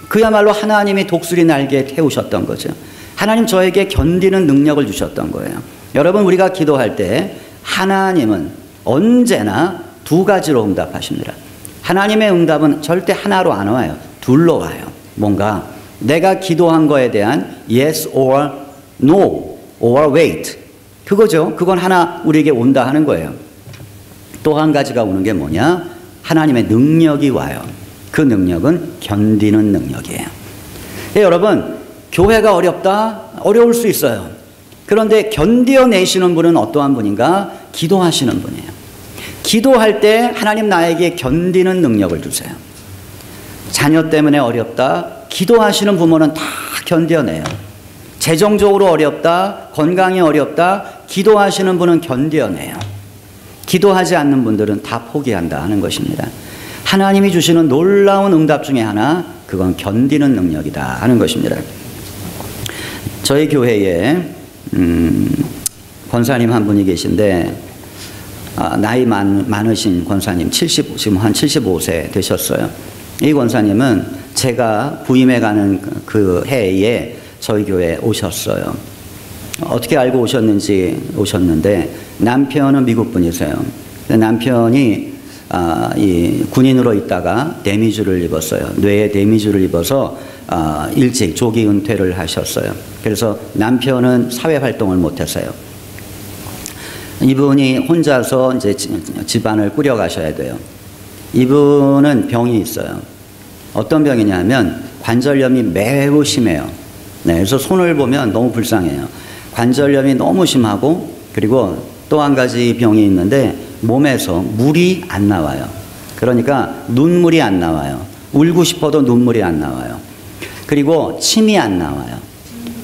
그야말로 하나님이 독수리 날개에 태우셨던 거죠. 하나님 저에게 견디는 능력을 주셨던 거예요. 여러분 우리가 기도할 때 하나님은 언제나 두 가지로 응답하십니다. 하나님의 응답은 절대 하나로 안 와요. 둘로 와요. 뭔가 내가 기도한 거에 대한 yes or no or wait. 그거죠. 그건 하나 우리에게 온다 하는 거예요. 또 한 가지가 오는 게 뭐냐? 하나님의 능력이 와요. 그 능력은 견디는 능력이에요. 여러분 교회가 어렵다? 어려울 수 있어요. 그런데 견뎌내시는 분은 어떠한 분인가? 기도하시는 분이에요. 기도할 때 하나님 나에게 견디는 능력을 주세요. 자녀 때문에 어렵다? 기도하시는 부모는 다 견뎌내요. 재정적으로 어렵다? 건강이 어렵다? 기도하시는 분은 견뎌내요. 기도하지 않는 분들은 다 포기한다 하는 것입니다. 하나님이 주시는 놀라운 응답 중에 하나, 그건 견디는 능력이다 하는 것입니다. 저희 교회에 권사님 한 분이 계신데 나이 많으신 권사님, 지금 한 75세 되셨어요. 이 권사님은 제가 부임해 가는 그 해에 저희 교회에 오셨어요. 어떻게 알고 오셨는데 남편은 미국 분이세요. 남편이 이 군인으로 있다가 데미지를 입었어요. 뇌에 데미지를 입어서 일찍 조기 은퇴를 하셨어요. 그래서 남편은 사회 활동을 못했어요. 이분이 혼자서 이제 집안을 꾸려 가셔야 돼요. 이분은 병이 있어요. 어떤 병이냐면 관절염이 매우 심해요. 네, 그래서 손을 보면 너무 불쌍해요. 관절염이 너무 심하고, 그리고 또 한 가지 병이 있는데 몸에서 물이 안 나와요. 그러니까 눈물이 안 나와요. 울고 싶어도 눈물이 안 나와요. 그리고 침이 안 나와요.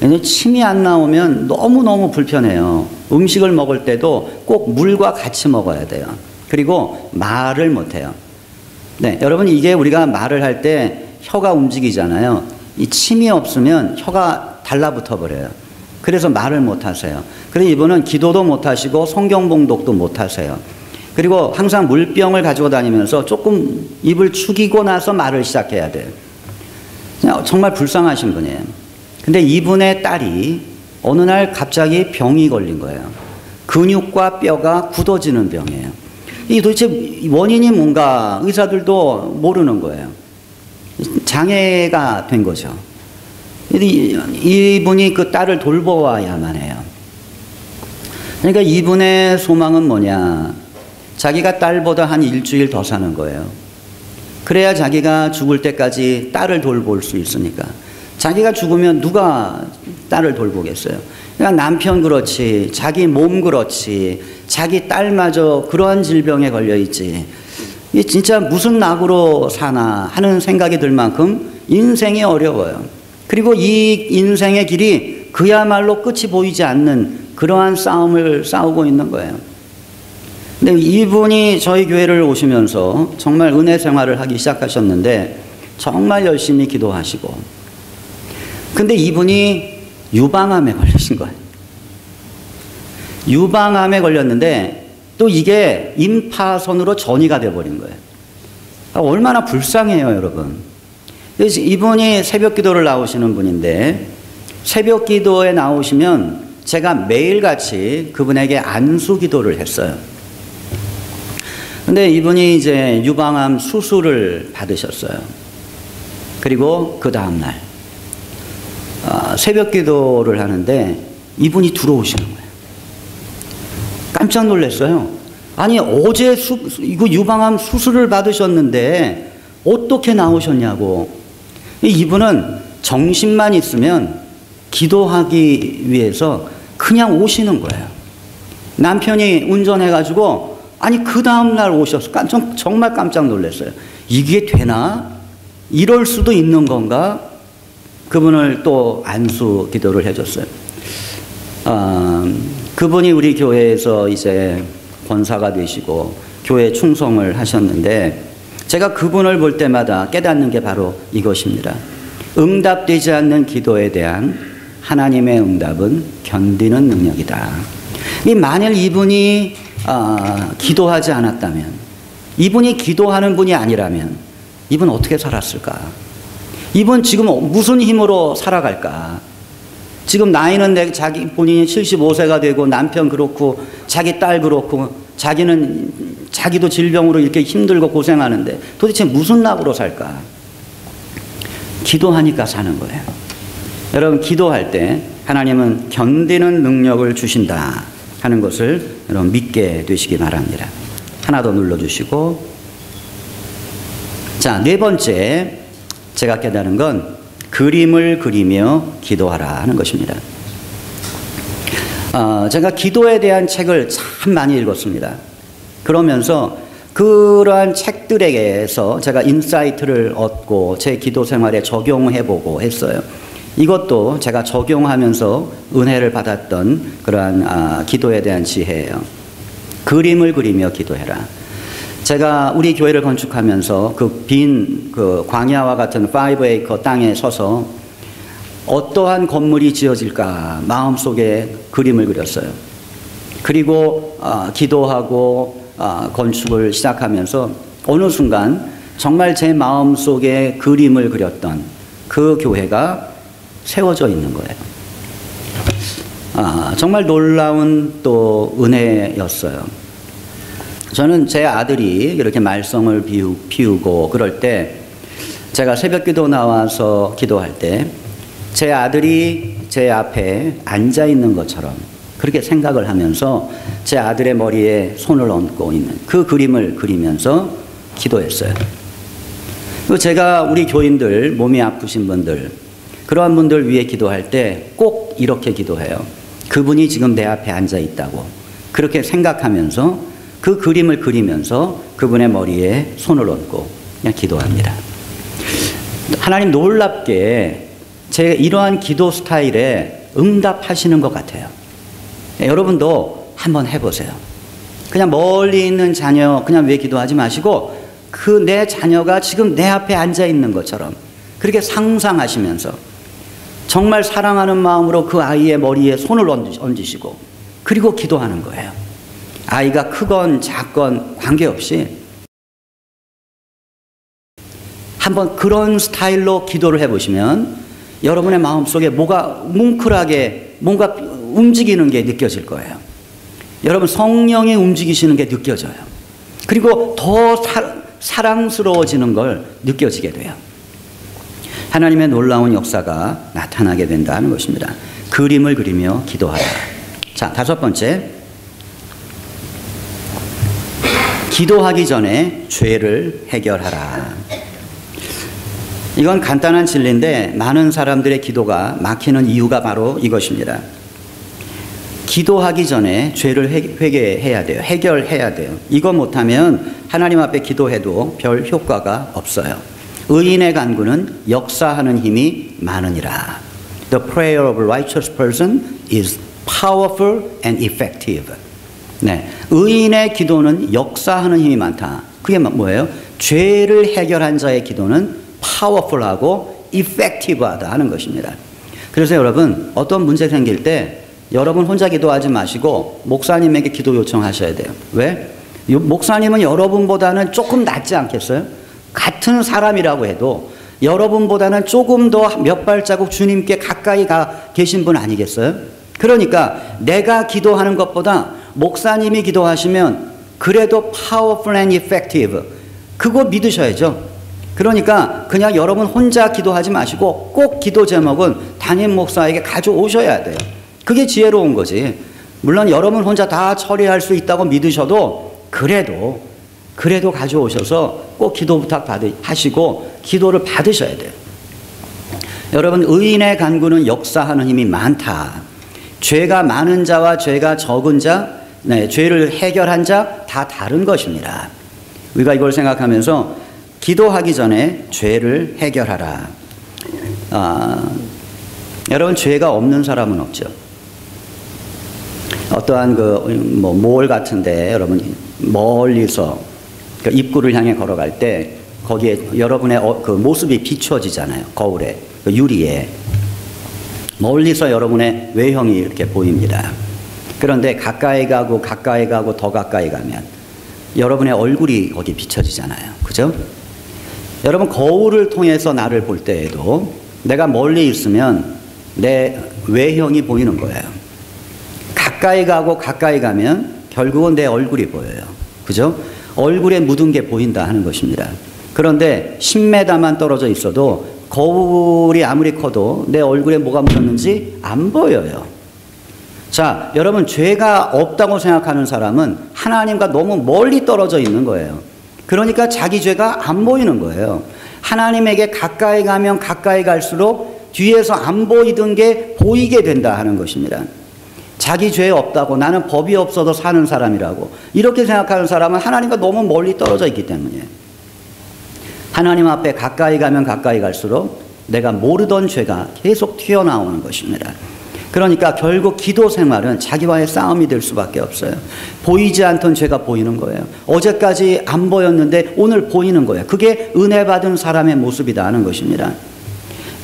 왜냐하면 침이 안 나오면 너무너무 불편해요. 음식을 먹을 때도 꼭 물과 같이 먹어야 돼요. 그리고 말을 못해요. 네, 여러분 이게 우리가 말을 할 때 혀가 움직이잖아요. 이 침이 없으면 혀가 달라붙어 버려요. 그래서 말을 못 하세요. 그래서 이분은 기도도 못 하시고 성경 봉독도 못 하세요. 그리고 항상 물병을 가지고 다니면서 조금 입을 축이고 나서 말을 시작해야 돼요. 정말 불쌍하신 분이에요. 근데 이분의 딸이 어느 날 갑자기 병이 걸린 거예요. 근육과 뼈가 굳어지는 병이에요. 이게 도대체 원인이 뭔가 의사들도 모르는 거예요. 장애가 된 거죠. 이분이 그 딸을 돌보아야만 해요. 그러니까 이분의 소망은 뭐냐? 자기가 딸보다 한 일주일 더 사는 거예요. 그래야 자기가 죽을 때까지 딸을 돌볼 수 있으니까. 자기가 죽으면 누가 딸을 돌보겠어요? 그러니까 남편 그렇지, 자기 몸 그렇지, 자기 딸마저 그러한 질병에 걸려있지. 이 진짜 무슨 낙으로 사나 하는 생각이 들 만큼 인생이 어려워요. 그리고 이 인생의 길이 그야말로 끝이 보이지 않는 그러한 싸움을 싸우고 있는 거예요. 근데 이분이 저희 교회를 오시면서 정말 은혜 생활을 하기 시작하셨는데 정말 열심히 기도하시고, 근데 이분이 유방암에 걸리신 거예요. 유방암에 걸렸는데 또 이게 임파선으로 전이가 돼버린 거예요. 얼마나 불쌍해요, 여러분. 그래서 이분이 새벽 기도를 나오시는 분인데, 새벽 기도에 나오시면 제가 매일같이 그분에게 안수 기도를 했어요. 근데 이분이 이제 유방암 수술을 받으셨어요. 그리고 그 다음날 새벽 기도를 하는데 이분이 들어오시는 거예요. 깜짝 놀랐어요. 아니 어제 이거 유방암 수술을 받으셨는데 어떻게 나오셨냐고. 이분은 정신만 있으면 기도하기 위해서 그냥 오시는 거예요. 남편이 운전해가지고 아니 그 다음날 오셔서 정말 깜짝 놀랐어요. 이게 되나? 이럴 수도 있는 건가? 그분을 또 안수 기도를 해줬어요. 그분이 우리 교회에서 이제 권사가 되시고 교회 충성을 하셨는데, 제가 그분을 볼 때마다 깨닫는 게 바로 이것입니다. 응답되지 않는 기도에 대한 하나님의 응답은 견디는 능력이다. 만일 이분이 기도하지 않았다면, 이분이 기도하는 분이 아니라면 이분 어떻게 살았을까? 이분 지금 무슨 힘으로 살아갈까? 지금 나이는 자기 본인이 75세가 되고 남편 그렇고 자기 딸 그렇고 자기도 질병으로 이렇게 힘들고 고생하는데 도대체 무슨 낙으로 살까? 기도하니까 사는 거예요. 여러분, 기도할 때 하나님은 견디는 능력을 주신다 하는 것을 여러분 믿게 되시기 바랍니다. 하나 더 눌러주시고, 자, 네 번째 제가 깨달은 건 그림을 그리며 기도하라 하는 것입니다. 제가 기도에 대한 책을 참 많이 읽었습니다. 그러면서 그러한 책들에게서 제가 인사이트를 얻고 제 기도 생활에 적용해보고 했어요. 이것도 제가 적용하면서 은혜를 받았던 그러한 기도에 대한 지혜예요. 그림을 그리며 기도해라. 제가 우리 교회를 건축하면서 그 빈 광야와 같은 5에이커 땅에 서서 어떠한 건물이 지어질까 마음속에 그림을 그렸어요. 그리고 기도하고 건축을 시작하면서 어느 순간 정말 제 마음속에 그림을 그렸던 그 교회가 세워져 있는 거예요. 정말 놀라운 또 은혜였어요. 저는 제 아들이 이렇게 말썽을 피우고 그럴 때, 제가 새벽 기도 나와서 기도할 때 제 아들이 제 앞에 앉아 있는 것처럼 그렇게 생각을 하면서 제 아들의 머리에 손을 얹고 있는 그 그림을 그리면서 기도했어요. 그리고 제가 우리 교인들, 몸이 아프신 분들, 그러한 분들 위해 기도할 때 꼭 이렇게 기도해요. 그분이 지금 내 앞에 앉아 있다고 그렇게 생각하면서 그 그림을 그리면서 그분의 머리에 손을 얹고 그냥 기도합니다. 하나님 놀랍게 제 이러한 기도 스타일에 응답하시는 것 같아요. 여러분도 한번 해보세요. 그냥 멀리 있는 자녀 그냥 왜 기도하지 마시고 그 내 자녀가 지금 내 앞에 앉아 있는 것처럼 그렇게 상상하시면서 정말 사랑하는 마음으로 그 아이의 머리에 손을 얹으시고 그리고 기도하는 거예요. 아이가 크건 작건 관계없이 한번 그런 스타일로 기도를 해보시면 여러분의 마음속에 뭐가 뭉클하게 뭔가 움직이는 게 느껴질 거예요. 여러분 성령이 움직이시는 게 느껴져요. 그리고 더 사랑스러워지는 걸 느껴지게 돼요. 하나님의 놀라운 역사가 나타나게 된다는 것입니다. 그림을 그리며 기도하라. 자, 다섯 번째. 기도하기 전에 죄를 해결하라. 이건 간단한 진리인데 많은 사람들의 기도가 막히는 이유가 바로 이것입니다. 기도하기 전에 죄를 회개해야 돼요. 해결해야 돼요. 이거 못하면 하나님 앞에 기도해도 별 효과가 없어요. 의인의 간구는 역사하는 힘이 많으니라. The prayer of a righteous person is powerful and effective. 네, 의인의 기도는 역사하는 힘이 많다. 그게 뭐예요? 죄를 해결한 자의 기도는 powerful하고 effective하다 하는 것입니다. 그래서 여러분 어떤 문제 생길 때 여러분 혼자 기도하지 마시고 목사님에게 기도 요청하셔야 돼요. 왜? 목사님은 여러분보다는 조금 낫지 않겠어요? 같은 사람이라고 해도 여러분보다는 조금 더 몇 발자국 주님께 가까이 계신 분 아니겠어요? 그러니까 내가 기도하는 것보다 목사님이 기도하시면 그래도 powerful and effective, 그거 믿으셔야죠. 그러니까 그냥 여러분 혼자 기도하지 마시고 꼭 기도 제목은 담임 목사에게 가져오셔야 돼요. 그게 지혜로운 거지. 물론 여러분 혼자 다 처리할 수 있다고 믿으셔도 그래도 가져오셔서 꼭 기도 부탁 하시고 기도를 받으셔야 돼요. 여러분 의인의 간구는 역사하는 힘이 많다. 죄가 많은 자와 죄가 적은 자, 죄를 해결한 자 다 다른 것입니다. 우리가 이걸 생각하면서 기도하기 전에 죄를 해결하라. 여러분 죄가 없는 사람은 없죠. 어떠한 몰 같은데 여러분 멀리서 그 입구를 향해 걸어갈 때 거기에 여러분의 그 모습이 비춰지잖아요. 거울에, 그 유리에. 멀리서 여러분의 외형이 이렇게 보입니다. 그런데 가까이 가고 더 가까이 가면 여러분의 얼굴이 거기 비춰지잖아요. 그죠? 여러분 거울을 통해서 나를 볼 때에도 내가 멀리 있으면 내 외형이 보이는 거예요. 가까이 가면 결국은 내 얼굴이 보여요. 그죠? 얼굴에 묻은 게 보인다 하는 것입니다. 그런데 10m만 떨어져 있어도 거울이 아무리 커도 내 얼굴에 뭐가 묻었는지 안 보여요. 자, 여러분 죄가 없다고 생각하는 사람은 하나님과 너무 멀리 떨어져 있는 거예요. 그러니까 자기 죄가 안 보이는 거예요. 하나님에게 가까이 가면 가까이 갈수록 뒤에서 안 보이던 게 보이게 된다 하는 것입니다. 자기 죄 없다고 나는 법이 없어도 사는 사람이라고 이렇게 생각하는 사람은 하나님과 너무 멀리 떨어져 있기 때문이에요. 하나님 앞에 가까이 가면 가까이 갈수록 내가 모르던 죄가 계속 튀어나오는 것입니다. 그러니까 결국 기도 생활은 자기와의 싸움이 될 수밖에 없어요. 보이지 않던 죄가 보이는 거예요. 어제까지 안 보였는데 오늘 보이는 거예요. 그게 은혜 받은 사람의 모습이다 하는 것입니다.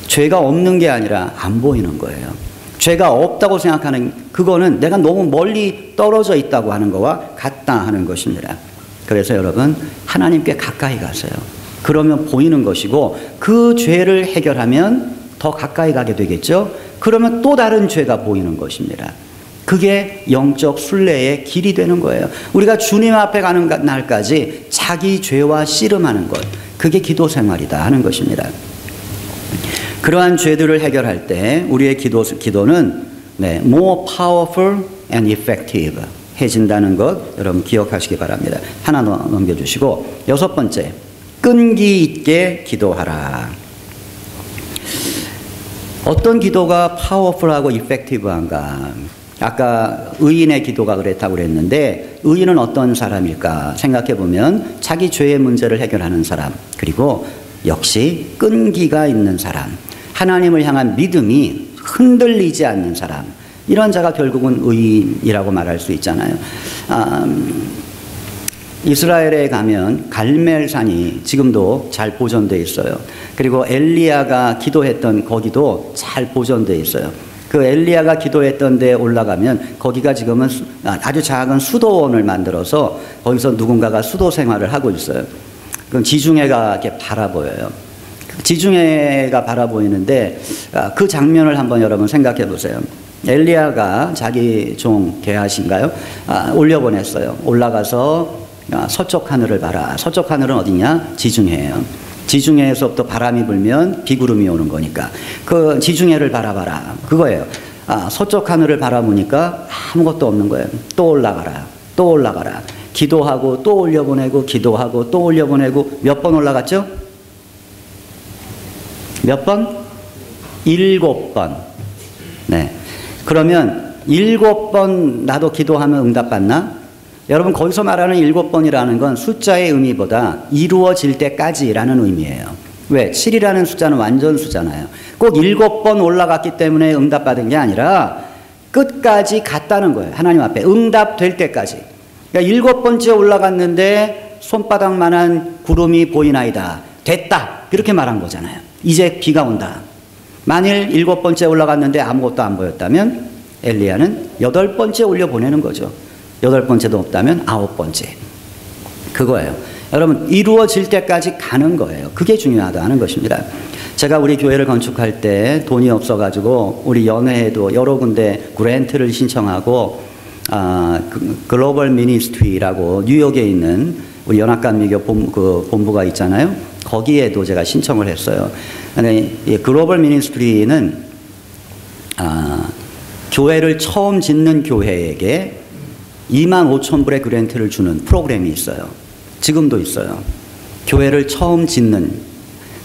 죄가 없는 게 아니라 안 보이는 거예요. 죄가 없다고 생각하는 그거는 내가 너무 멀리 떨어져 있다고 하는 거와 같다 하는 것입니다. 그래서 여러분 하나님께 가까이 가세요. 그러면 보이는 것이고 그 죄를 해결하면 더 가까이 가게 되겠죠. 그러면 또 다른 죄가 보이는 것입니다. 그게 영적 순례의 길이 되는 거예요. 우리가 주님 앞에 가는 날까지 자기 죄와 씨름하는 것, 그게 기도 생활이다 하는 것입니다. 그러한 죄들을 해결할 때 우리의 기도는 more powerful and effective 해진다는 것 여러분 기억하시기 바랍니다. 하나 넘겨주시고 여섯 번째, 끈기 있게 기도하라. 어떤 기도가 파워풀하고 이펙티브한가? 아까 의인의 기도가 그랬다고 그랬는데 의인은 어떤 사람일까 생각해 보면 자기 죄의 문제를 해결하는 사람, 그리고 역시 끈기가 있는 사람, 하나님을 향한 믿음이 흔들리지 않는 사람, 이런 자가 결국은 의인이라고 말할 수 있잖아요. 이스라엘에 가면 갈멜산이 지금도 잘 보존되어 있어요. 그리고 엘리야가 기도했던 거기도 잘 보존되어 있어요. 그 엘리야가 기도했던 데 올라가면 거기가 지금은 아주 작은 수도원을 만들어서 거기서 누군가가 수도 생활을 하고 있어요. 그럼 지중해가 이렇게 바라보여요. 지중해가 바라보이는데 그 장면을 한번 여러분 생각해 보세요. 엘리야가 자기 종 게하시인가요? 올려보냈어요. 올라가서 서쪽 하늘을 봐라. 서쪽 하늘은 어디냐? 지중해예요. 지중해에서부터 바람이 불면 비구름이 오는 거니까 그 지중해를 바라봐라. 그거예요. 서쪽 하늘을 바라보니까 아무것도 없는 거예요. 또 올라가라. 또 올라가라. 기도하고 또 올려보내고 기도하고 또 올려보내고 몇 번 올라갔죠? 몇 번? 7번. 네. 그러면 7번 나도 기도하면 응답받나? 여러분 거기서 말하는 7번이라는 건 숫자의 의미보다 이루어질 때까지라는 의미예요. 왜? 7이라는 숫자는 완전 수잖아요. 꼭 7번 올라갔기 때문에 응답받은 게 아니라 끝까지 갔다는 거예요. 하나님 앞에 응답될 때까지. 그러니까 7번째 올라갔는데 손바닥만한 구름이 보이나이다. 됐다. 그렇게 말한 거잖아요. 이제 비가 온다. 만일 7번째 올라갔는데 아무것도 안 보였다면 엘리야는 8번째 올려보내는 거죠. 8번째도 없다면 9번째. 그거예요. 여러분 이루어질 때까지 가는 거예요. 그게 중요하다는 것입니다. 제가 우리 교회를 건축할 때 돈이 없어가지고 우리 연회에도 여러 군데 그랜트를 신청하고 글로벌 미니스트리라고 뉴욕에 있는 우리 연합감리교 본부가 있잖아요. 거기에도 제가 신청을 했어요. 근데 이 글로벌 미니스트리는 교회를 처음 짓는 교회에게 25,000불의 그랜트를 주는 프로그램이 있어요. 지금도 있어요. 교회를 처음 짓는.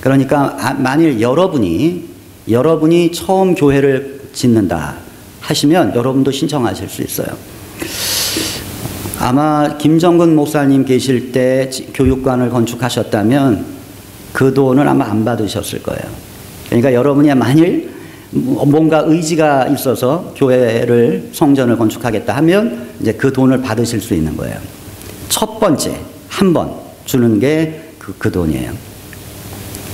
그러니까 만일 여러분이 처음 교회를 짓는다 하시면 여러분도 신청하실 수 있어요. 아마 김정근 목사님 계실 때 교육관을 건축하셨다면 그 돈을 아마 안 받으셨을 거예요. 그러니까 여러분이 만일 뭔가 의지가 있어서 교회를 성전을 건축하겠다 하면 이제 그 돈을 받으실 수 있는 거예요. 첫 번째 한 번 주는 게 그 돈이에요.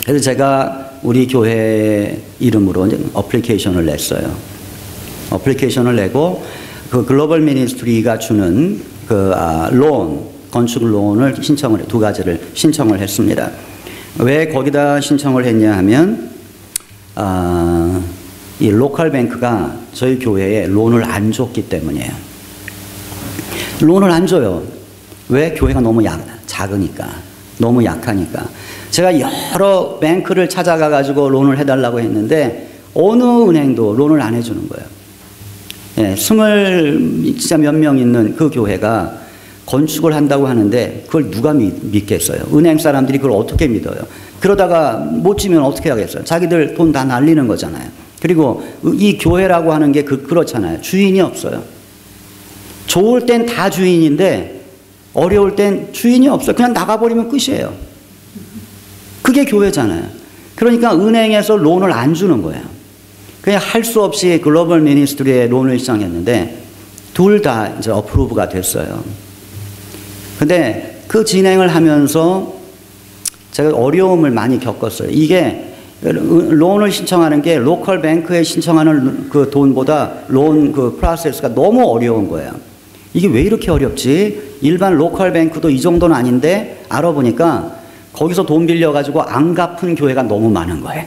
그래서 제가 우리 교회 이름으로 이제 어플리케이션을 냈어요. 어플리케이션을 내고 그 글로벌 미니스트리가 주는 그 건축 론을 신청을 두 가지를 신청을 했습니다. 왜 거기다 신청을 했냐 하면 이 로컬 뱅크가 저희 교회에 론을 안 줬기 때문이에요. 론을 안 줘요. 왜? 교회가 너무 작으니까. 너무 약하니까. 제가 여러 뱅크를 찾아가 가지고 론을 해달라고 했는데 어느 은행도 론을 안 해주는 거예요. 예, 진짜 몇 명 있는 그 교회가 건축을 한다고 하는데 그걸 누가 믿겠어요? 은행 사람들이 그걸 어떻게 믿어요? 그러다가 못 지면 어떻게 하겠어요? 자기들 돈 다 날리는 거잖아요. 그리고 이 교회라고 하는 게 그렇잖아요. 주인이 없어요. 좋을 땐 다 주인인데 어려울 땐 주인이 없어요. 그냥 나가버리면 끝이에요. 그게 교회잖아요. 그러니까 은행에서 론을 안 주는 거예요. 그냥 할 수 없이 글로벌 미니스트리에 론을 시청했는데 둘 다 이제 어프로브가 됐어요. 근데 그 진행을 하면서 제가 어려움을 많이 겪었어요. 이게 론을 신청하는 게 로컬 뱅크에 신청하는 그 돈보다 론 그 프로세스가 너무 어려운 거예요. 이게 왜 이렇게 어렵지? 일반 로컬 뱅크도 이 정도는 아닌데 알아보니까 거기서 돈 빌려가지고 안 갚은 교회가 너무 많은 거예요.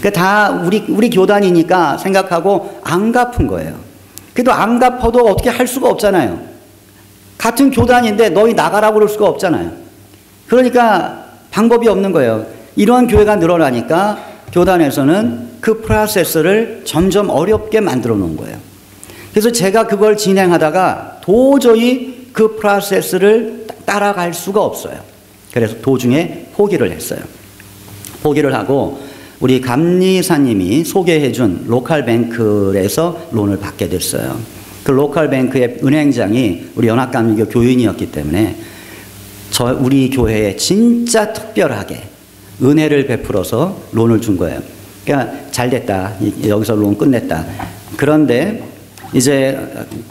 그러니까 다 우리 교단이니까 생각하고 안 갚은 거예요. 그래도 안 갚아도 어떻게 할 수가 없잖아요. 같은 교단인데 너희 나가라고 그럴 수가 없잖아요. 그러니까 방법이 없는 거예요. 이런 교회가 늘어나니까 교단에서는 그 프로세스를 점점 어렵게 만들어 놓은 거예요. 그래서 제가 그걸 진행하다가 도저히 그 프로세스를 따라갈 수가 없어요. 그래서 도중에 포기를 했어요. 포기를 하고 우리 감리사님이 소개해준 로컬 뱅크에서 론을 받게 됐어요. 그 로컬 뱅크의 은행장이 우리 연합감리교 교인이었기 때문에 우리 교회에 진짜 특별하게 은혜를 베풀어서 론을 준 거예요. 그러니까 잘 됐다. 여기서 론 끝냈다. 그런데 이제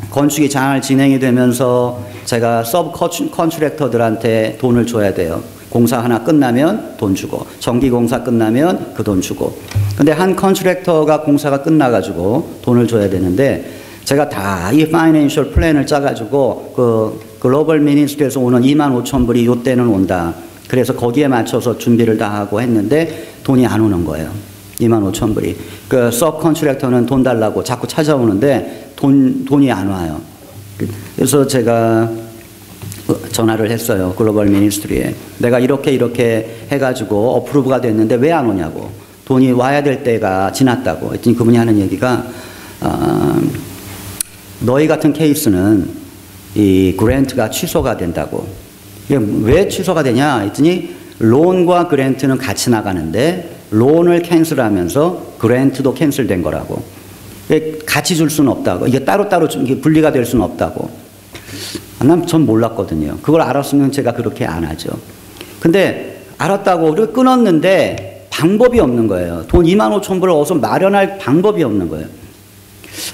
건축이 잘 진행이 되면서 제가 서브 컨트랙터들한테 돈을 줘야 돼요. 공사 하나 끝나면 돈 주고 전기 공사 끝나면 그 돈 주고 근데 한 컨트랙터가 공사가 끝나가지고 돈을 줘야 되는데 제가 다 이 파이낸셜 플랜을 짜가지고 그 글로벌 미니스트리에서 오는 25,000불이 요때는 온다. 그래서 거기에 맞춰서 준비를 다 하고 했는데 돈이 안 오는 거예요. 25,000불이. 그 서브 컨트랙터는 돈 달라고 자꾸 찾아오는데 돈이 안 와요. 그래서 제가 전화를 했어요. 글로벌 미니스트리에. 내가 이렇게 해가지고 어프로브가 됐는데 왜 안 오냐고. 돈이 와야 될 때가 지났다고. 했더니 그분이 하는 얘기가 너희 같은 케이스는 이 그랜트가 취소가 된다고. 이게 왜 취소가 되냐 했더니 론과 그랜트는 같이 나가는데 론을 캔슬하면서 그랜트도 캔슬된 거라고. 같이 줄 수는 없다고. 이게 따로따로 분리가 될 수는 없다고. 전 몰랐거든요. 그걸 알았으면 제가 그렇게 안 하죠. 근데 알았다고 그리고 끊었는데 방법이 없는 거예요. 돈 25,000불을 어디서 마련할 방법이 없는 거예요.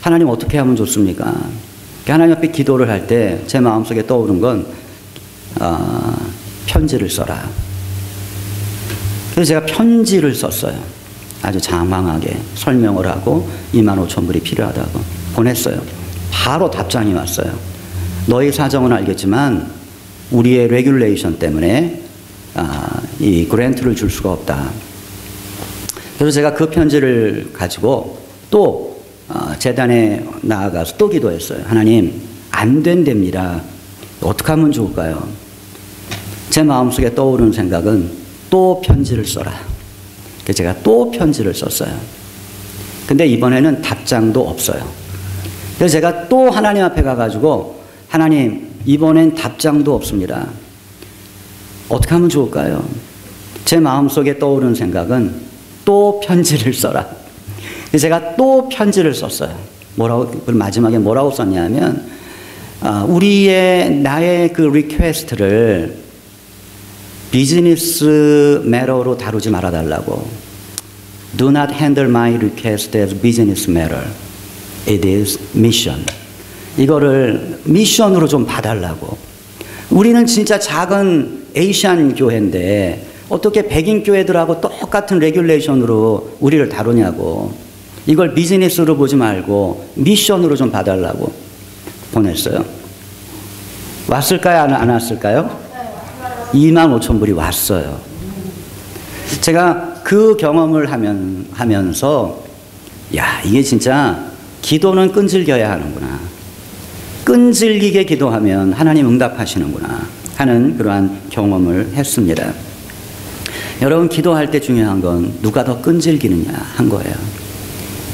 하나님 어떻게 하면 좋습니까? 하나님 앞에 기도를 할 때 제 마음속에 떠오른 건 편지를 써라. 그래서 제가 편지를 썼어요. 아주 장황하게 설명을 하고 25,000불이 필요하다고 보냈어요. 바로 답장이 왔어요. 너희 사정은 알겠지만 우리의 레귤레이션 때문에 이 그랜트를 줄 수가 없다. 그래서 제가 그 편지를 가지고 또 재단에 나아가서 또 기도했어요. 하나님 안 된답니다. 어떻게 하면 좋을까요? 제 마음속에 떠오르는 생각은 또 편지를 써라. 그래서 제가 또 편지를 썼어요. 근데 이번에는 답장도 없어요. 그래서 제가 또 하나님 앞에 가가지고 하나님 이번엔 답장도 없습니다. 어떻게 하면 좋을까요? 제 마음속에 떠오르는 생각은 또 편지를 써라. 그래서 제가 또 편지를 썼어요. 마지막에 뭐라고 썼냐면 나의 그 리퀘스트를 비즈니스 매너로 다루지 말아달라고. Do not handle my request as business matter. It is mission. 이거를 미션으로 좀 봐달라고. 우리는 진짜 작은 에이시안 교회인데 어떻게 백인 교회들하고 똑같은 레귤레이션으로 우리를 다루냐고. 이걸 비즈니스로 보지 말고 미션으로 좀 봐달라고 보냈어요. 왔을까요? 안 왔을까요? 25,000불이 왔어요. 제가 그 경험을 하면서 야, 이게 진짜 기도는 끈질겨야 하는구나. 끈질기게 기도하면 하나님 응답하시는구나 하는 그러한 경험을 했습니다. 여러분 기도할 때 중요한 건 누가 더 끈질기느냐 한 거예요.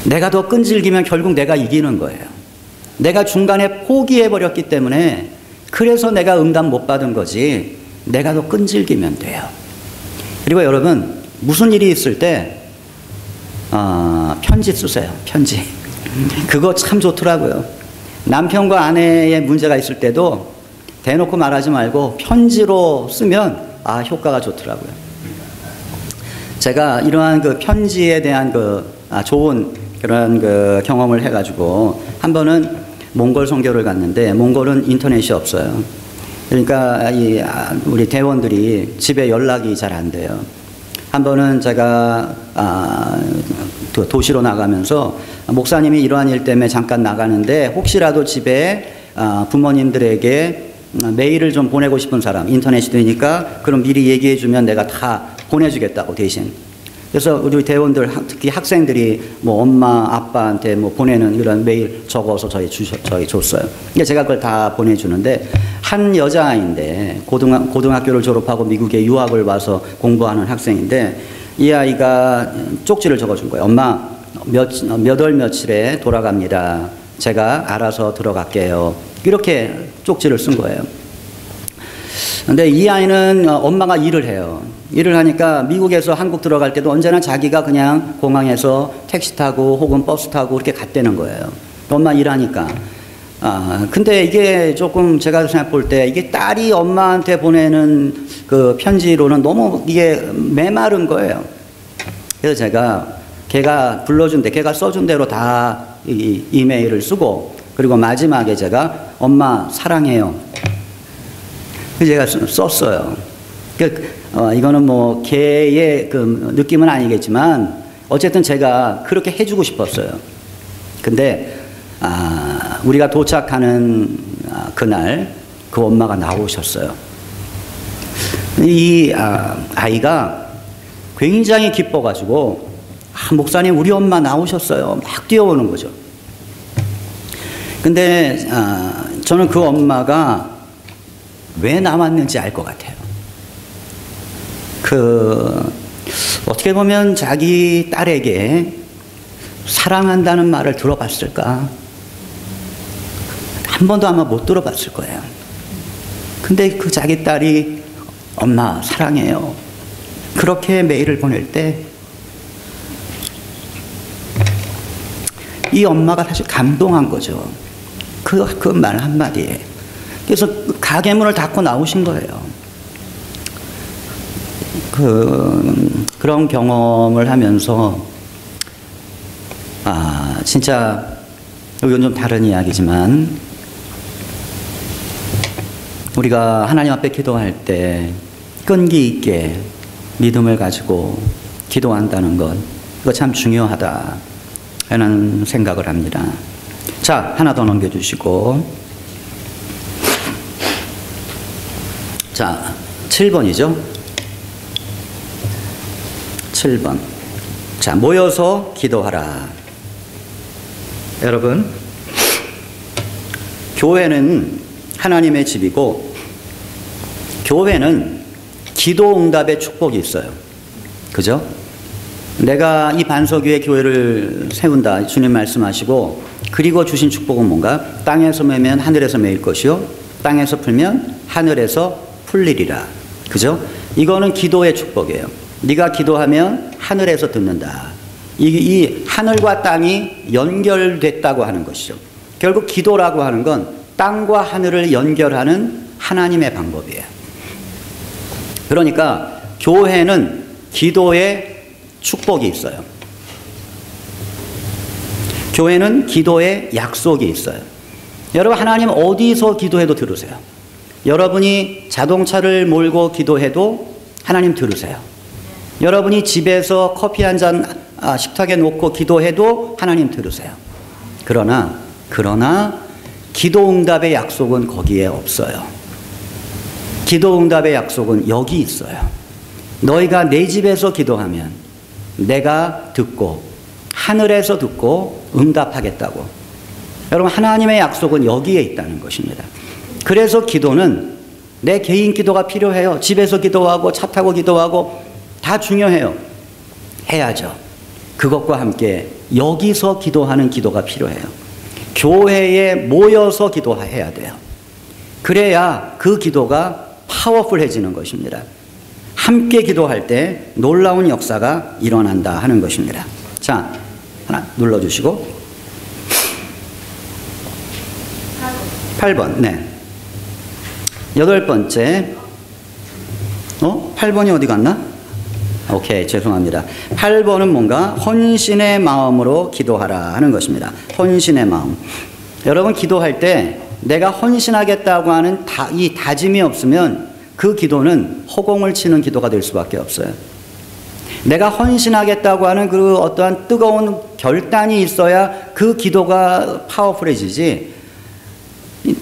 내가 더 끈질기면 결국 내가 이기는 거예요. 내가 중간에 포기해버렸기 때문에 그래서 내가 응답 못 받은 거지 내가 더 끈질기면 돼요. 그리고 여러분 무슨 일이 있을 때 편지 쓰세요. 편지. 그거 참 좋더라고요. 남편과 아내의 문제가 있을 때도 대놓고 말하지 말고 편지로 쓰면 효과가 좋더라고요. 제가 이러한 그 편지에 대한 좋은 그런 그 경험을 해가지고 한 번은 몽골 선교를 갔는데 몽골은 인터넷이 없어요. 그러니까 우리 대원들이 집에 연락이 잘 안 돼요. 한 번은 제가 도시로 나가면서 목사님이 이러한 일 때문에 잠깐 나가는데 혹시라도 집에 부모님들에게 메일을 좀 보내고 싶은 사람, 인터넷이 되니까 그럼 미리 얘기해 주면 내가 다 보내주겠다고 대신. 그래서 우리 대원들, 특히 학생들이 뭐 엄마, 아빠한테 뭐 보내는 이런 메일 적어서 저희 줬어요. 그러니까 제가 그걸 다 보내주는데 한 여자아이인데 고등학교를 졸업하고 미국에 유학을 와서 공부하는 학생인데 이 아이가 쪽지를 적어준 거예요. 엄마 몇 월 며칠에 돌아갑니다. 제가 알아서 들어갈게요. 이렇게 쪽지를 쓴 거예요. 근데 이 아이는 엄마가 일을 해요. 일을 하니까 미국에서 한국 들어갈 때도 언제나 자기가 그냥 공항에서 택시 타고 혹은 버스 타고 그렇게 갔다는 거예요. 엄마 일하니까. 근데 이게 조금 제가 생각 볼 때 이게 딸이 엄마한테 보내는 그 편지로는 너무 이게 메마른 거예요. 그래서 제가 걔가 걔가 써준 대로 다 이메일을 쓰고 그리고 마지막에 제가 엄마 사랑해요. 제가 썼어요. 이거는 뭐 걔의 그 느낌은 아니겠지만 어쨌든 제가 그렇게 해주고 싶었어요. 근데 우리가 도착하는 그날 그 엄마가 나오셨어요. 이 아이가 굉장히 기뻐가지고 목사님 우리 엄마 나오셨어요. 막 뛰어오는 거죠. 근데 저는 그 엄마가 왜 나왔는지 알 것 같아요. 어떻게 보면 자기 딸에게 사랑한다는 말을 들어봤을까? 한 번도 아마 못 들어봤을 거예요. 근데 그 자기 딸이 엄마 사랑해요. 그렇게 메일을 보낼 때 이 엄마가 사실 감동한 거죠. 그 말 한마디에. 그래서 가게문을 닫고 나오신 거예요. 그런 경험을 하면서 진짜 이건 좀 다른 이야기지만 우리가 하나님 앞에 기도할 때 끈기 있게 믿음을 가지고 기도한다는 것, 이거 참 중요하다 하는 생각을 합니다. 자, 하나 더 넘겨주시고, 자, 7번이죠. 7번. 자, 모여서 기도하라. 여러분, 교회는 하나님의 집이고, 교회는 기도 응답의 축복이 있어요. 그죠? 내가 이 반석위에 교회를 세운다. 주님 말씀하시고, 그리고 주신 축복은 뭔가? 땅에서 매면 하늘에서 매일 것이요, 땅에서 풀면 하늘에서 풀리리라. 그죠? 이거는 기도의 축복이에요. 네가 기도하면 하늘에서 듣는다. 이 하늘과 땅이 연결됐다고 하는 것이죠. 결국 기도라고 하는 건 땅과 하늘을 연결하는 하나님의 방법이에요. 그러니까 교회는 기도의 축복이 있어요. 교회는 기도의 약속이 있어요. 여러분, 하나님 어디서 기도해도 들으세요. 여러분이 자동차를 몰고 기도해도 하나님 들으세요. 여러분이 집에서 커피 한 잔 식탁에 놓고 기도해도 하나님 들으세요. 그러나 기도 응답의 약속은 거기에 없어요. 기도 응답의 약속은 여기 있어요. 너희가 내 집에서 기도하면 내가 듣고 하늘에서 듣고 응답하겠다고. 여러분, 하나님의 약속은 여기에 있다는 것입니다. 그래서 기도는 내 개인 기도가 필요해요. 집에서 기도하고 차 타고 기도하고 다 중요해요. 해야죠. 그것과 함께 여기서 기도하는 기도가 필요해요. 교회에 모여서 기도해야 돼요. 그래야 그 기도가 파워풀해지는 것입니다. 함께 기도할 때 놀라운 역사가 일어난다 하는 것입니다. 자, 하나 눌러주시고 8번. 네. 8번째. 8번이 어디 갔나? 오케이, 죄송합니다. 8번은 뭔가? 헌신의 마음으로 기도하라 하는 것입니다. 헌신의 마음. 여러분, 기도할 때 내가 헌신하겠다고 하는 이 다짐이 없으면 그 기도는 허공을 치는 기도가 될 수밖에 없어요. 내가 헌신하겠다고 하는 그 어떠한 뜨거운 결단이 있어야 그 기도가 파워풀해지지,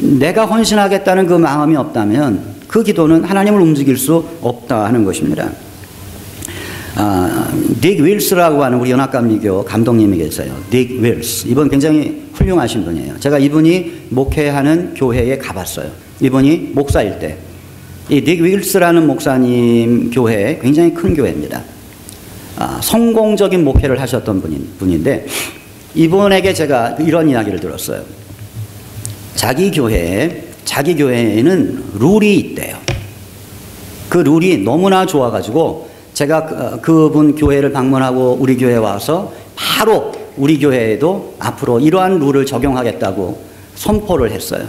내가 헌신하겠다는 그 마음이 없다면 그 기도는 하나님을 움직일 수 없다 하는 것입니다. 딕 윌스라고 하는 우리 연합감리교 감독님이 계세요. 딕 윌스. 이분 굉장히 훌륭하신 분이에요. 제가 이분이 목회하는 교회에 가봤어요. 이분이 목사일 때. 이 딕 윌스라는 목사님 교회, 굉장히 큰 교회입니다. 성공적인 목회를 하셨던 분인데, 이분에게 제가 이런 이야기를 들었어요. 자기 교회에는 룰이 있대요. 그 룰이 너무나 좋아가지고 제가 그분 교회를 방문하고 우리 교회에 와서 바로 우리 교회에도 앞으로 이러한 룰을 적용하겠다고 선포를 했어요.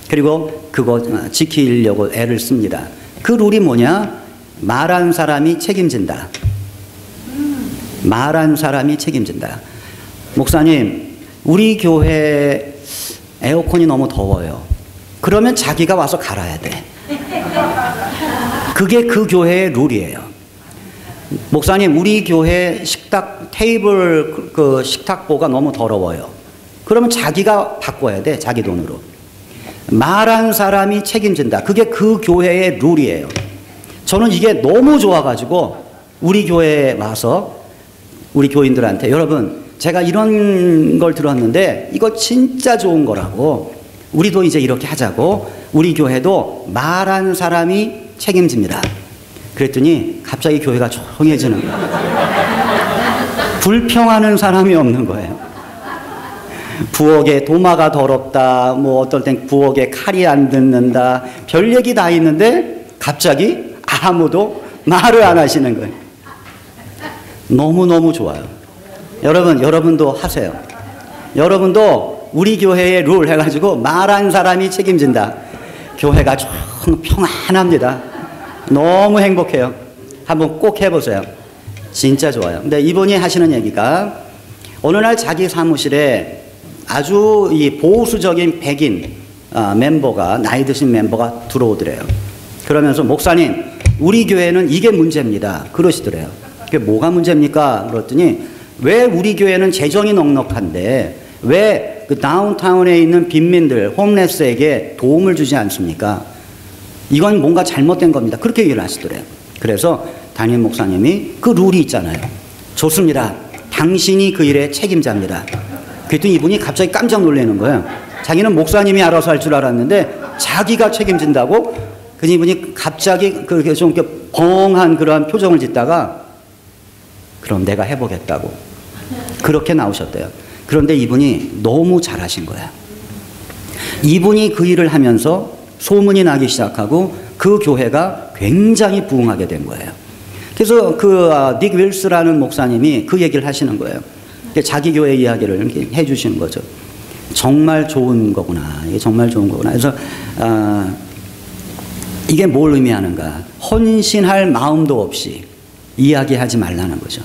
그리고 그거 지키려고 애를 씁니다. 그 룰이 뭐냐? 말한 사람이 책임진다. 말한 사람이 책임진다. 목사님, 우리 교회 에어컨이 너무 더워요. 그러면 자기가 와서 갈아야 돼. 그게 그 교회의 룰이에요. 목사님, 우리 교회 식탁 테이블 그 식탁보가 너무 더러워요. 그러면 자기가 바꿔야 돼, 자기 돈으로. 말한 사람이 책임진다. 그게 그 교회의 룰이에요. 저는 이게 너무 좋아가지고 우리 교회에 와서 우리 교인들한테, 여러분, 제가 이런 걸 들었는데 이거 진짜 좋은 거라고, 우리도 이제 이렇게 하자고, 우리 교회도 말한 사람이 책임집니다. 그랬더니 갑자기 교회가 조용해지는 거예요. 불평하는 사람이 없는 거예요. 부엌에 도마가 더럽다, 뭐 어떨 땐 부엌에 칼이 안 듣는다, 별 얘기 다 있는데 갑자기 아무도 말을 안 하시는 거예요. 너무너무 좋아요. 여러분도 하세요. 여러분도 우리 교회의 룰 해가지고 말한 사람이 책임진다. 교회가 좀 평안합니다. 너무 행복해요. 한번 꼭 해보세요. 진짜 좋아요. 근데 이분이 하시는 얘기가, 어느 날 자기 사무실에 아주 이 보수적인 백인 멤버가, 나이 드신 멤버가 들어오더래요. 그러면서 목사님, 우리 교회는 이게 문제입니다. 그러시더래요. 그게 뭐가 문제입니까? 그랬더니, 왜 우리 교회는 재정이 넉넉한데 왜 그 다운타운에 있는 빈민들, 홈레스에게 도움을 주지 않습니까? 이건 뭔가 잘못된 겁니다. 그렇게 얘기를 하시더래요. 그래서 담임 목사님이, 그 룰이 있잖아요. 좋습니다. 당신이 그 일의 책임자입니다. 그랬더니 이분이 갑자기 깜짝 놀라는 거예요. 자기는 목사님이 알아서 할 줄 알았는데 자기가 책임진다고. 그 이분이 갑자기 그렇게 좀 벙한 그러한 표정을 짓다가, 그럼 내가 해보겠다고 그렇게 나오셨대요. 그런데 이분이 너무 잘하신 거야. 이분이 그 일을 하면서 소문이 나기 시작하고 그 교회가 굉장히 부흥하게 된 거예요. 그래서 닉 윌스라는 목사님이 그 얘기를 하시는 거예요. 자기 교회 이야기를 이렇게 해주시는 거죠. 정말 좋은 거구나. 이게 정말 좋은 거구나. 그래서 이게 뭘 의미하는가? 헌신할 마음도 없이 이야기하지 말라는 거죠.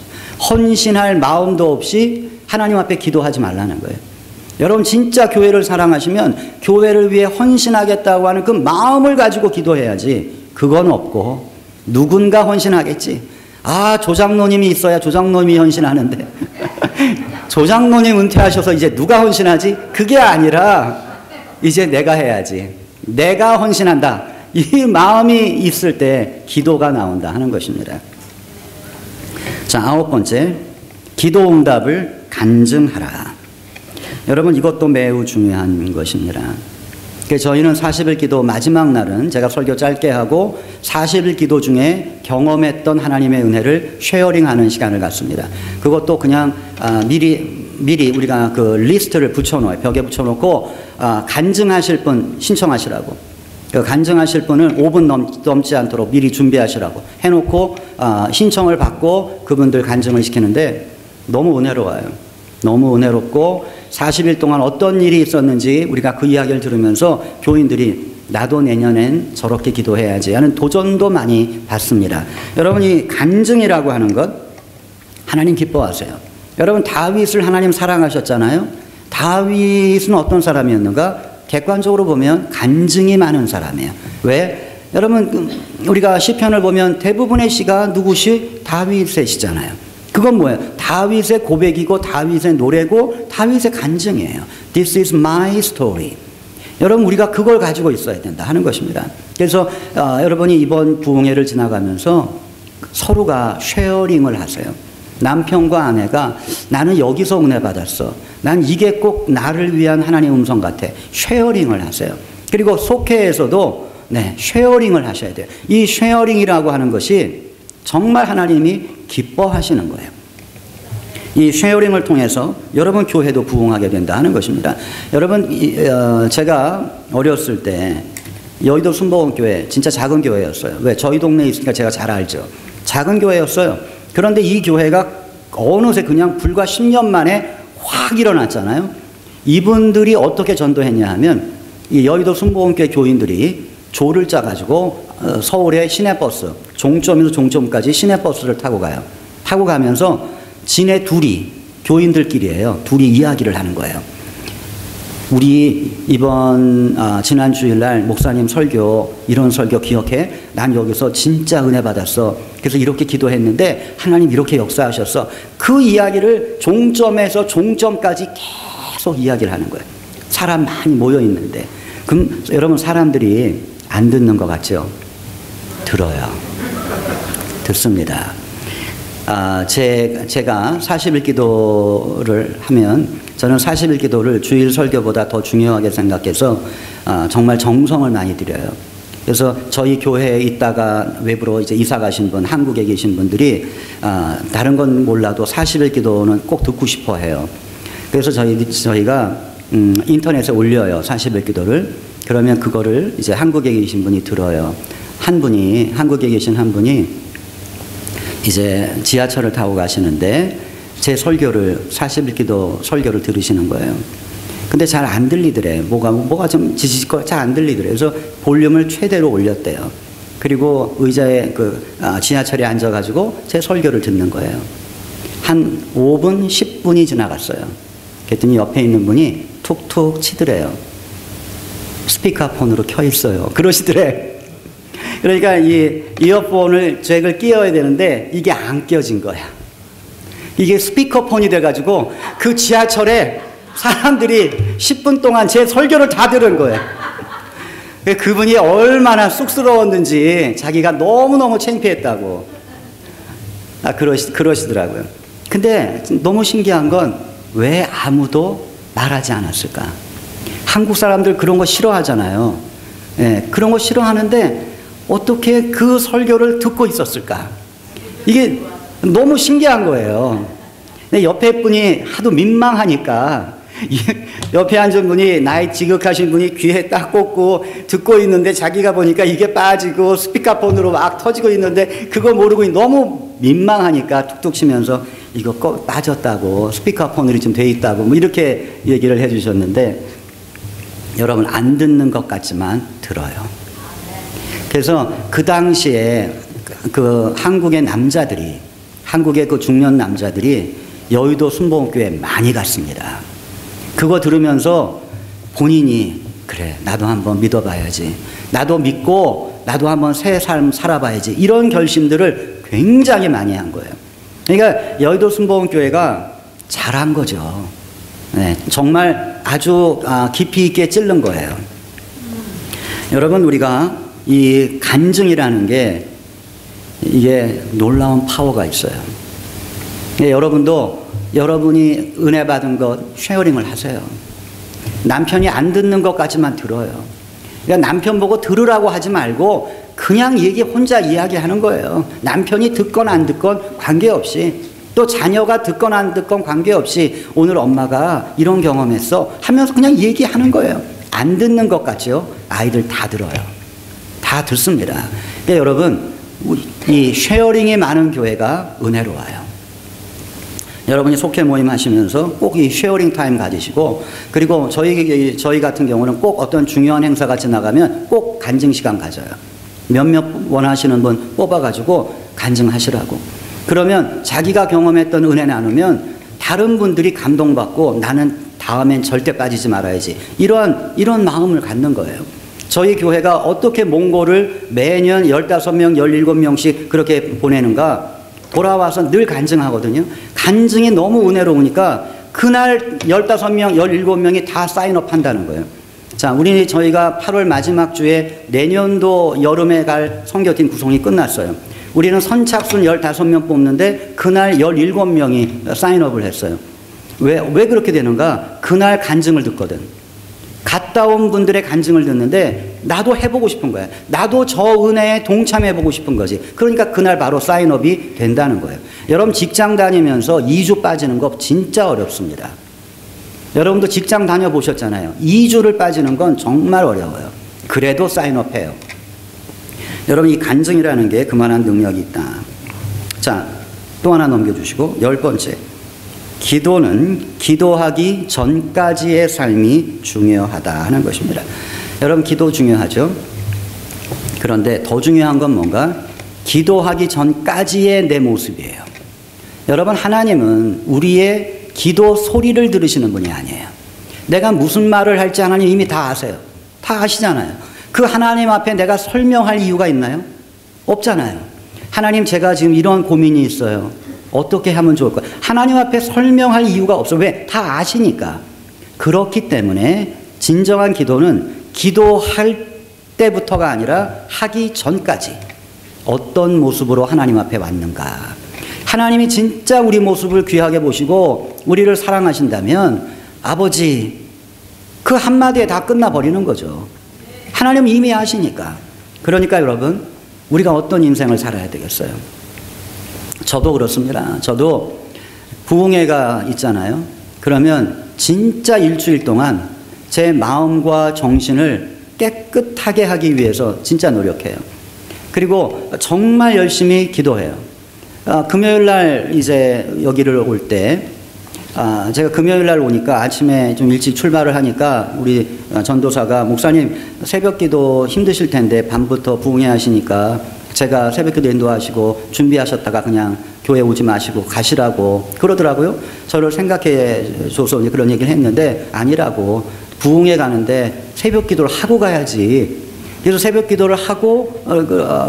헌신할 마음도 없이 하나님 앞에 기도하지 말라는 거예요. 여러분, 진짜 교회를 사랑하시면 교회를 위해 헌신하겠다고 하는 그 마음을 가지고 기도해야지, 그건 없고 누군가 헌신하겠지. 조장로님이 있어야 조장로님이 헌신하는데 조장로님 은퇴하셔서 이제 누가 헌신하지? 그게 아니라 이제 내가 해야지. 내가 헌신한다. 이 마음이 있을 때 기도가 나온다 하는 것입니다. 자, 9번째, 기도 응답을 간증하라. 여러분, 이것도 매우 중요한 것입니다. 저희는 40일 기도 마지막 날은 제가 설교 짧게 하고 40일 기도 중에 경험했던 하나님의 은혜를 쉐어링하는 시간을 갖습니다. 그것도 그냥 미리 우리가 그 리스트를 붙여놓아요. 벽에 붙여놓고 간증하실 분 신청하시라고. 간증하실 분은 5분 넘지 않도록 미리 준비하시라고 해놓고 신청을 받고 그분들 간증을 시키는데 너무 은혜로워요. 너무 은혜롭고 40일 동안 어떤 일이 있었는지 우리가 그 이야기를 들으면서 교인들이 나도 내년엔 저렇게 기도해야지 하는 도전도 많이 받습니다. 여러분, 이 간증이라고 하는 것 하나님 기뻐하세요. 여러분, 다윗을 하나님 사랑하셨잖아요. 다윗은 어떤 사람이었는가? 객관적으로 보면 간증이 많은 사람이에요. 왜? 여러분, 우리가 시편을 보면 대부분의 시가 누구시? 다윗의 시잖아요. 그건 뭐예요? 다윗의 고백이고 다윗의 노래고 다윗의 간증이에요. This is my story. 여러분, 우리가 그걸 가지고 있어야 된다 하는 것입니다. 그래서 여러분이 이번 부흥회를 지나가면서 서로가 쉐어링을 하세요. 남편과 아내가 나는 여기서 은혜 받았어. 난 이게 꼭 나를 위한 하나님의 음성 같아. 쉐어링을 하세요. 그리고 속회에서도 쉐어링을 하셔야 돼요. 이 쉐어링이라고 하는 것이 정말 하나님이 기뻐하시는 거예요. 이 쉐어링을 통해서 여러분 교회도 부흥하게 된다 하는 것입니다. 여러분, 제가 어렸을 때 여의도 순복음교회 진짜 작은 교회였어요. 왜? 저희 동네에 있으니까 제가 잘 알죠. 작은 교회였어요. 그런데 이 교회가 어느새 그냥 불과 10년 만에 확 일어났잖아요. 이분들이 어떻게 전도했냐 하면 이 여의도 순복음교회 교인들이 조를 짜가지고 서울의 시내버스, 종점에서 종점까지 시내버스를 타고 가요. 타고 가면서 지네 둘이, 교인들끼리예요. 둘이 이야기를 하는 거예요. 우리 이번 지난 주일날 목사님 설교, 이런 설교 기억해? 난 여기서 진짜 은혜 받았어. 그래서 이렇게 기도했는데 하나님 이렇게 역사하셨어. 그 이야기를 종점에서 종점까지 계속 이야기를 하는 거예요. 사람 많이 모여 있는데. 그럼 여러분 사람들이 안 듣는 것 같죠? 들어요. 듣습니다. 제가 40일 기도를 하면 저는 40일 기도를 주일 설교보다 더 중요하게 생각해서 정말 정성을 많이 들여요. 그래서 저희 교회에 있다가 외부로 이제 이사 가신 분, 한국에 계신 분들이 다른 건 몰라도 40일 기도는 꼭 듣고 싶어 해요. 그래서 저희가 인터넷에 올려요. 40일 기도를. 그러면 그거를 이제 한국에 계신 분이 들어요. 한국에 계신 한 분이 이제 지하철을 타고 가시는데 제 설교를 40일 기도 설교를 들으시는 거예요. 근데 잘 안 들리더래. 뭐가 좀 지지고 잘 안 들리더래. 그래서 볼륨을 최대로 올렸대요. 그리고 의자에 지하철에 앉아가지고 제 설교를 듣는 거예요. 한 5분, 10분이 지나갔어요. 그랬더니 옆에 있는 분이 툭툭 치더래요. 스피커폰으로 켜 있어요. 그러시더래. 그러니까 이 이어폰을 잭을 끼워야 되는데 이게 안 껴진 거야. 이게 스피커폰이 돼가지고 그 지하철에 사람들이 10분 동안 제 설교를 다 들은 거예요. 그분이 얼마나 쑥스러웠는지 자기가 너무너무 창피했다고 그러시더라고요. 근데 너무 신기한 건 왜 아무도 말하지 않았을까? 한국 사람들 그런 거 싫어하잖아요. 예, 그런 거 싫어하는데 어떻게 그 설교를 듣고 있었을까? 이게 너무 신기한 거예요. 근데 옆에 분이 하도 민망하니까 옆에 앉은 분이 나이 지극하신 분이 귀에 딱 꽂고 듣고 있는데 자기가 보니까 이게 빠지고 스피커폰으로 막 터지고 있는데 그거 모르고 너무 민망하니까 툭툭 치면서 이거 꼭 빠졌다고 스피커폰으로 좀 돼 있다고 뭐 이렇게 얘기를 해주셨는데 여러분 안 듣는 것 같지만 들어요. 그래서 그 당시에 그 한국의 남자들이 한국의 그 중년 남자들이 여의도 순복음교회 많이 갔습니다. 그거 들으면서 본인이 그래 나도 한번 믿어봐야지. 나도 믿고 나도 한번 새 삶 살아봐야지. 이런 결심들을 굉장히 많이 한 거예요. 그러니까 여의도 순복음교회가 잘한 거죠. 네, 정말 아주 깊이 있게 찔른 거예요. 여러분 우리가 이 간증이라는 게 이게 놀라운 파워가 있어요. 여러분도 여러분이 은혜 받은 것 쉐어링을 하세요. 남편이 안 듣는 것 같지만 들어요. 그러니까 남편 보고 들으라고 하지 말고 그냥 혼자 이야기하는 거예요. 남편이 듣건 안 듣건 관계없이 또 자녀가 듣건 안 듣건 관계없이 오늘 엄마가 이런 경험했어 하면서 그냥 얘기하는 거예요. 안 듣는 것 같죠? 아이들 다 들어요. 다 듣습니다. 그러니까 여러분 이 쉐어링이 많은 교회가 은혜로워요. 여러분이 속회 모임 하시면서 꼭 이 쉐어링 타임 가지시고 그리고 저희 같은 경우는 꼭 어떤 중요한 행사가 지나가면 꼭 간증 시간 가져요. 몇몇 원하시는 분 뽑아가지고 간증하시라고. 그러면 자기가 경험했던 은혜 나누면 다른 분들이 감동받고 나는 다음엔 절대 빠지지 말아야지. 이런 마음을 갖는 거예요. 저희 교회가 어떻게 몽골을 매년 15명, 17명씩 그렇게 보내는가 돌아와서 늘 간증하거든요. 간증이 너무 은혜로우니까 그날 15명, 17명이 다 사인업 한다는 거예요. 자, 저희가 8월 마지막 주에 내년도 여름에 갈 선교팀 구성이 끝났어요. 우리는 선착순 15명 뽑는데 그날 17명이 사인업을 했어요. 왜 그렇게 되는가? 그날 간증을 듣거든. 갔다 온 분들의 간증을 듣는데 나도 해보고 싶은 거야. 나도 저 은혜에 동참해보고 싶은 거지. 그러니까 그날 바로 사인업이 된다는 거예요. 여러분 직장 다니면서 2주 빠지는 거 진짜 어렵습니다. 여러분도 직장 다녀보셨잖아요. 2주를 빠지는 건 정말 어려워요. 그래도 사인업해요. 여러분 이 간증이라는 게 그만한 능력이 있다. 자, 또 하나 넘겨주시고 10번째. 기도는 기도하기 전까지의 삶이 중요하다 하는 것입니다. 여러분 기도 중요하죠? 그런데 더 중요한 건 뭔가? 기도하기 전까지의 내 모습이에요. 여러분 하나님은 우리의 기도 소리를 들으시는 분이 아니에요. 내가 무슨 말을 할지 하나님 이미 다 아세요. 다 아시잖아요. 그 하나님 앞에 내가 설명할 이유가 있나요? 없잖아요. 하나님, 제가 지금 이런 고민이 있어요. 어떻게 하면 좋을까? 하나님 앞에 설명할 이유가 없어. 왜? 다 아시니까. 그렇기 때문에 진정한 기도는 기도할 때부터가 아니라 하기 전까지 어떤 모습으로 하나님 앞에 왔는가. 하나님이 진짜 우리 모습을 귀하게 보시고 우리를 사랑하신다면 아버지, 그 한마디에 다 끝나버리는 거죠. 하나님 이미 아시니까. 그러니까 여러분, 우리가 어떤 인생을 살아야 되겠어요? 저도 그렇습니다. 저도 부흥회가 있잖아요. 그러면 진짜 일주일 동안 제 마음과 정신을 깨끗하게 하기 위해서 진짜 노력해요. 그리고 정말 열심히 기도해요. 금요일 날 이제 여기를 올 때, 제가 금요일 날 오니까 아침에 좀 일찍 출발을 하니까 우리 전도사가, 목사님 새벽 기도 힘드실 텐데 밤부터 부흥회 하시니까 제가 새벽 기도 인도하시고 준비하셨다가 그냥 교회 오지 마시고 가시라고 그러더라고요. 저를 생각해 줘서 그런 얘기를 했는데, 아니라고, 부흥회 가는데 새벽 기도를 하고 가야지. 그래서 새벽 기도를 하고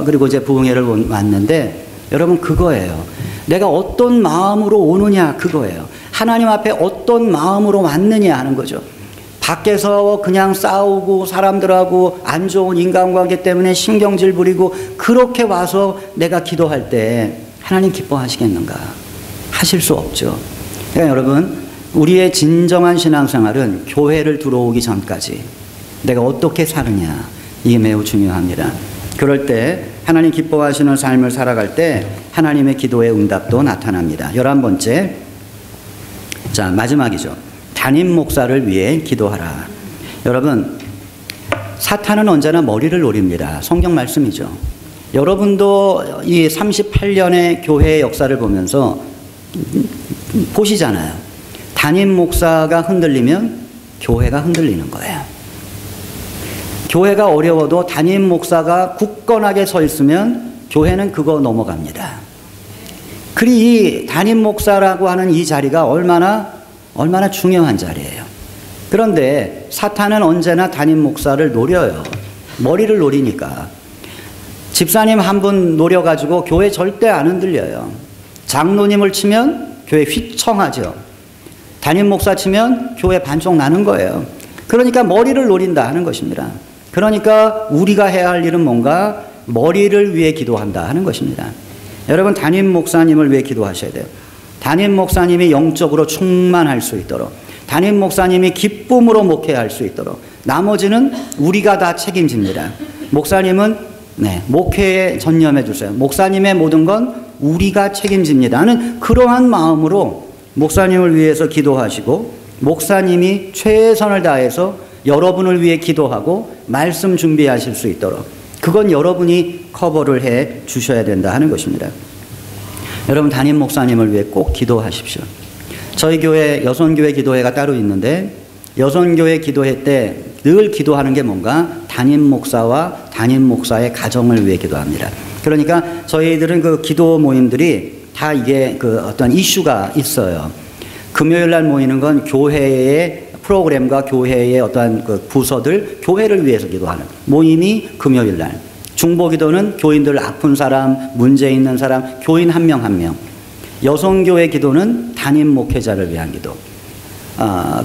그리고 이제 부흥회를 왔는데, 여러분, 그거예요. 내가 어떤 마음으로 오느냐, 그거예요. 하나님 앞에 어떤 마음으로 왔느냐 하는 거죠. 밖에서 그냥 싸우고 사람들하고 안 좋은 인간관계 때문에 신경질 부리고 그렇게 와서 내가 기도할 때 하나님 기뻐하시겠는가? 하실 수 없죠. 그러니까 여러분, 우리의 진정한 신앙생활은 교회를 들어오기 전까지 내가 어떻게 사느냐, 이게 매우 중요합니다. 그럴 때 하나님 기뻐하시는 삶을 살아갈 때 하나님의 기도의 응답도 나타납니다. 11번째, 자, 마지막이죠. 담임 목사를 위해 기도하라. 여러분, 사탄은 언제나 머리를 노립니다. 성경 말씀이죠. 여러분도 이 38년의 교회의 역사를 보면서 보시잖아요. 담임 목사가 흔들리면 교회가 흔들리는 거예요. 교회가 어려워도 담임 목사가 굳건하게 서 있으면 교회는 그거 넘어갑니다. 그리 이 담임 목사라고 하는 이 자리가 얼마나 중요한 자리예요. 그런데 사탄은 언제나 담임 목사를 노려요. 머리를 노리니까. 집사님 한 분 노려가지고 교회 절대 안 흔들려요. 장로님을 치면 교회 휘청하죠. 담임 목사 치면 교회 반쪽 나는 거예요. 그러니까 머리를 노린다 하는 것입니다. 그러니까 우리가 해야 할 일은 뭔가? 머리를 위해 기도한다 하는 것입니다. 여러분, 담임 목사님을 위해 기도하셔야 돼요. 담임 목사님이 영적으로 충만할 수 있도록, 담임 목사님이 기쁨으로 목회할 수 있도록, 나머지는 우리가 다 책임집니다. 목사님은 목회에 전념해 주세요. 목사님의 모든 건 우리가 책임집니다 하는 그러한 마음으로 목사님을 위해서 기도하시고, 목사님이 최선을 다해서 여러분을 위해 기도하고 말씀 준비하실 수 있도록, 그건 여러분이 커버를 해 주셔야 된다 하는 것입니다. 여러분, 담임 목사님을 위해 꼭 기도하십시오. 저희 교회 여선교회 기도회가 따로 있는데, 여선교회 기도회 때 늘 기도하는 게 뭔가? 담임 목사와 담임 목사의 가정을 위해 기도합니다. 그러니까 저희들은 그 기도 모임들이 다 이게 그 어떤 이슈가 있어요. 금요일 날 모이는 건 교회의 프로그램과 교회의 어떠한 그 부서들, 교회를 위해서 기도하는 모임이 금요일 날. 중보기도는 교인들, 아픈 사람, 문제 있는 사람, 교인 한 명 한 명. 여성교회 기도는 담임 목회자를 위한 기도.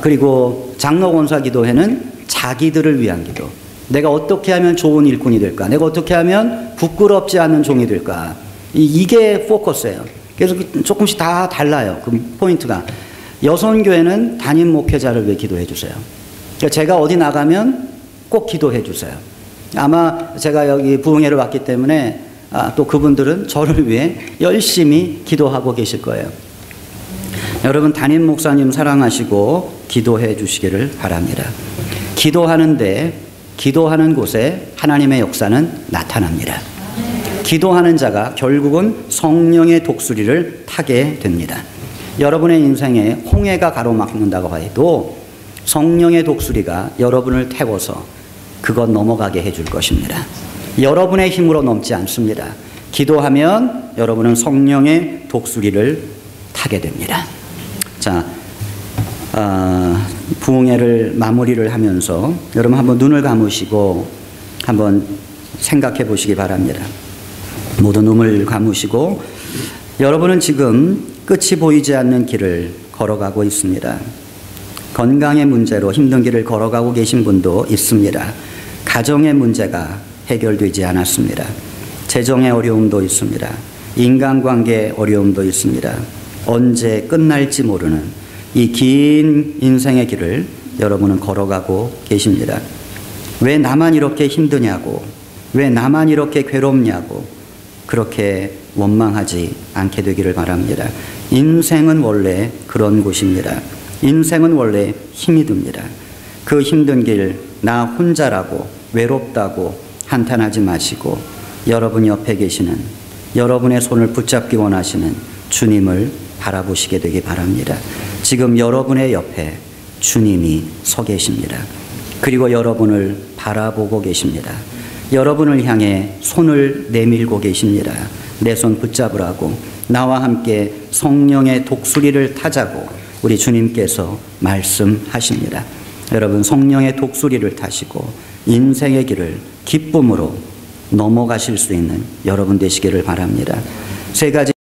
그리고 장로권사 기도회는 자기들을 위한 기도. 내가 어떻게 하면 좋은 일꾼이 될까? 내가 어떻게 하면 부끄럽지 않은 종이 될까? 이게 포커스예요. 그래서 조금씩 다 달라요. 그 포인트가. 여선교회는 담임 목회자를 위해 기도해 주세요. 그러니까 제가 어디 나가면 꼭 기도해 주세요. 아마 제가 여기 부흥회를 왔기 때문에 또 그분들은 저를 위해 열심히 기도하고 계실 거예요. 여러분, 담임 목사님 사랑하시고 기도해 주시기를 바랍니다. 기도하는 곳에 하나님의 역사는 나타납니다. 기도하는 자가 결국은 성령의 독수리를 타게 됩니다. 여러분의 인생에 홍해가 가로막는다고 해도 성령의 독수리가 여러분을 태워서 그것 넘어가게 해줄 것입니다. 여러분의 힘으로 넘지 않습니다. 기도하면 여러분은 성령의 독수리를 타게 됩니다. 자, 부흥회를 마무리를 하면서 여러분 한번 눈을 감으시고 한번 생각해 보시기 바랍니다. 모두 눈을 감으시고 여러분은 지금 끝이 보이지 않는 길을 걸어가고 있습니다. 건강의 문제로 힘든 길을 걸어가고 계신 분도 있습니다. 가정의 문제가 해결되지 않았습니다. 재정의 어려움도 있습니다. 인간관계의 어려움도 있습니다. 언제 끝날지 모르는 이 긴 인생의 길을 여러분은 걸어가고 계십니다. 왜 나만 이렇게 힘드냐고, 왜 나만 이렇게 괴롭냐고 그렇게 원망하지 않게 되기를 바랍니다. 인생은 원래 그런 곳입니다. 인생은 원래 힘이 듭니다. 그 힘든 길 나 혼자라고 외롭다고 한탄하지 마시고 여러분 옆에 계시는 여러분의 손을 붙잡기 원하시는 주님을 바라보시게 되기 바랍니다. 지금 여러분의 옆에 주님이 서 계십니다. 그리고 여러분을 바라보고 계십니다. 여러분을 향해 손을 내밀고 계십니다. 내 손 붙잡으라고 나와 함께 성령의 독수리를 타자고 우리 주님께서 말씀하십니다. 여러분 성령의 독수리를 타시고 인생의 길을 기쁨으로 넘어가실 수 있는 여러분 되시기를 바랍니다. 세 가지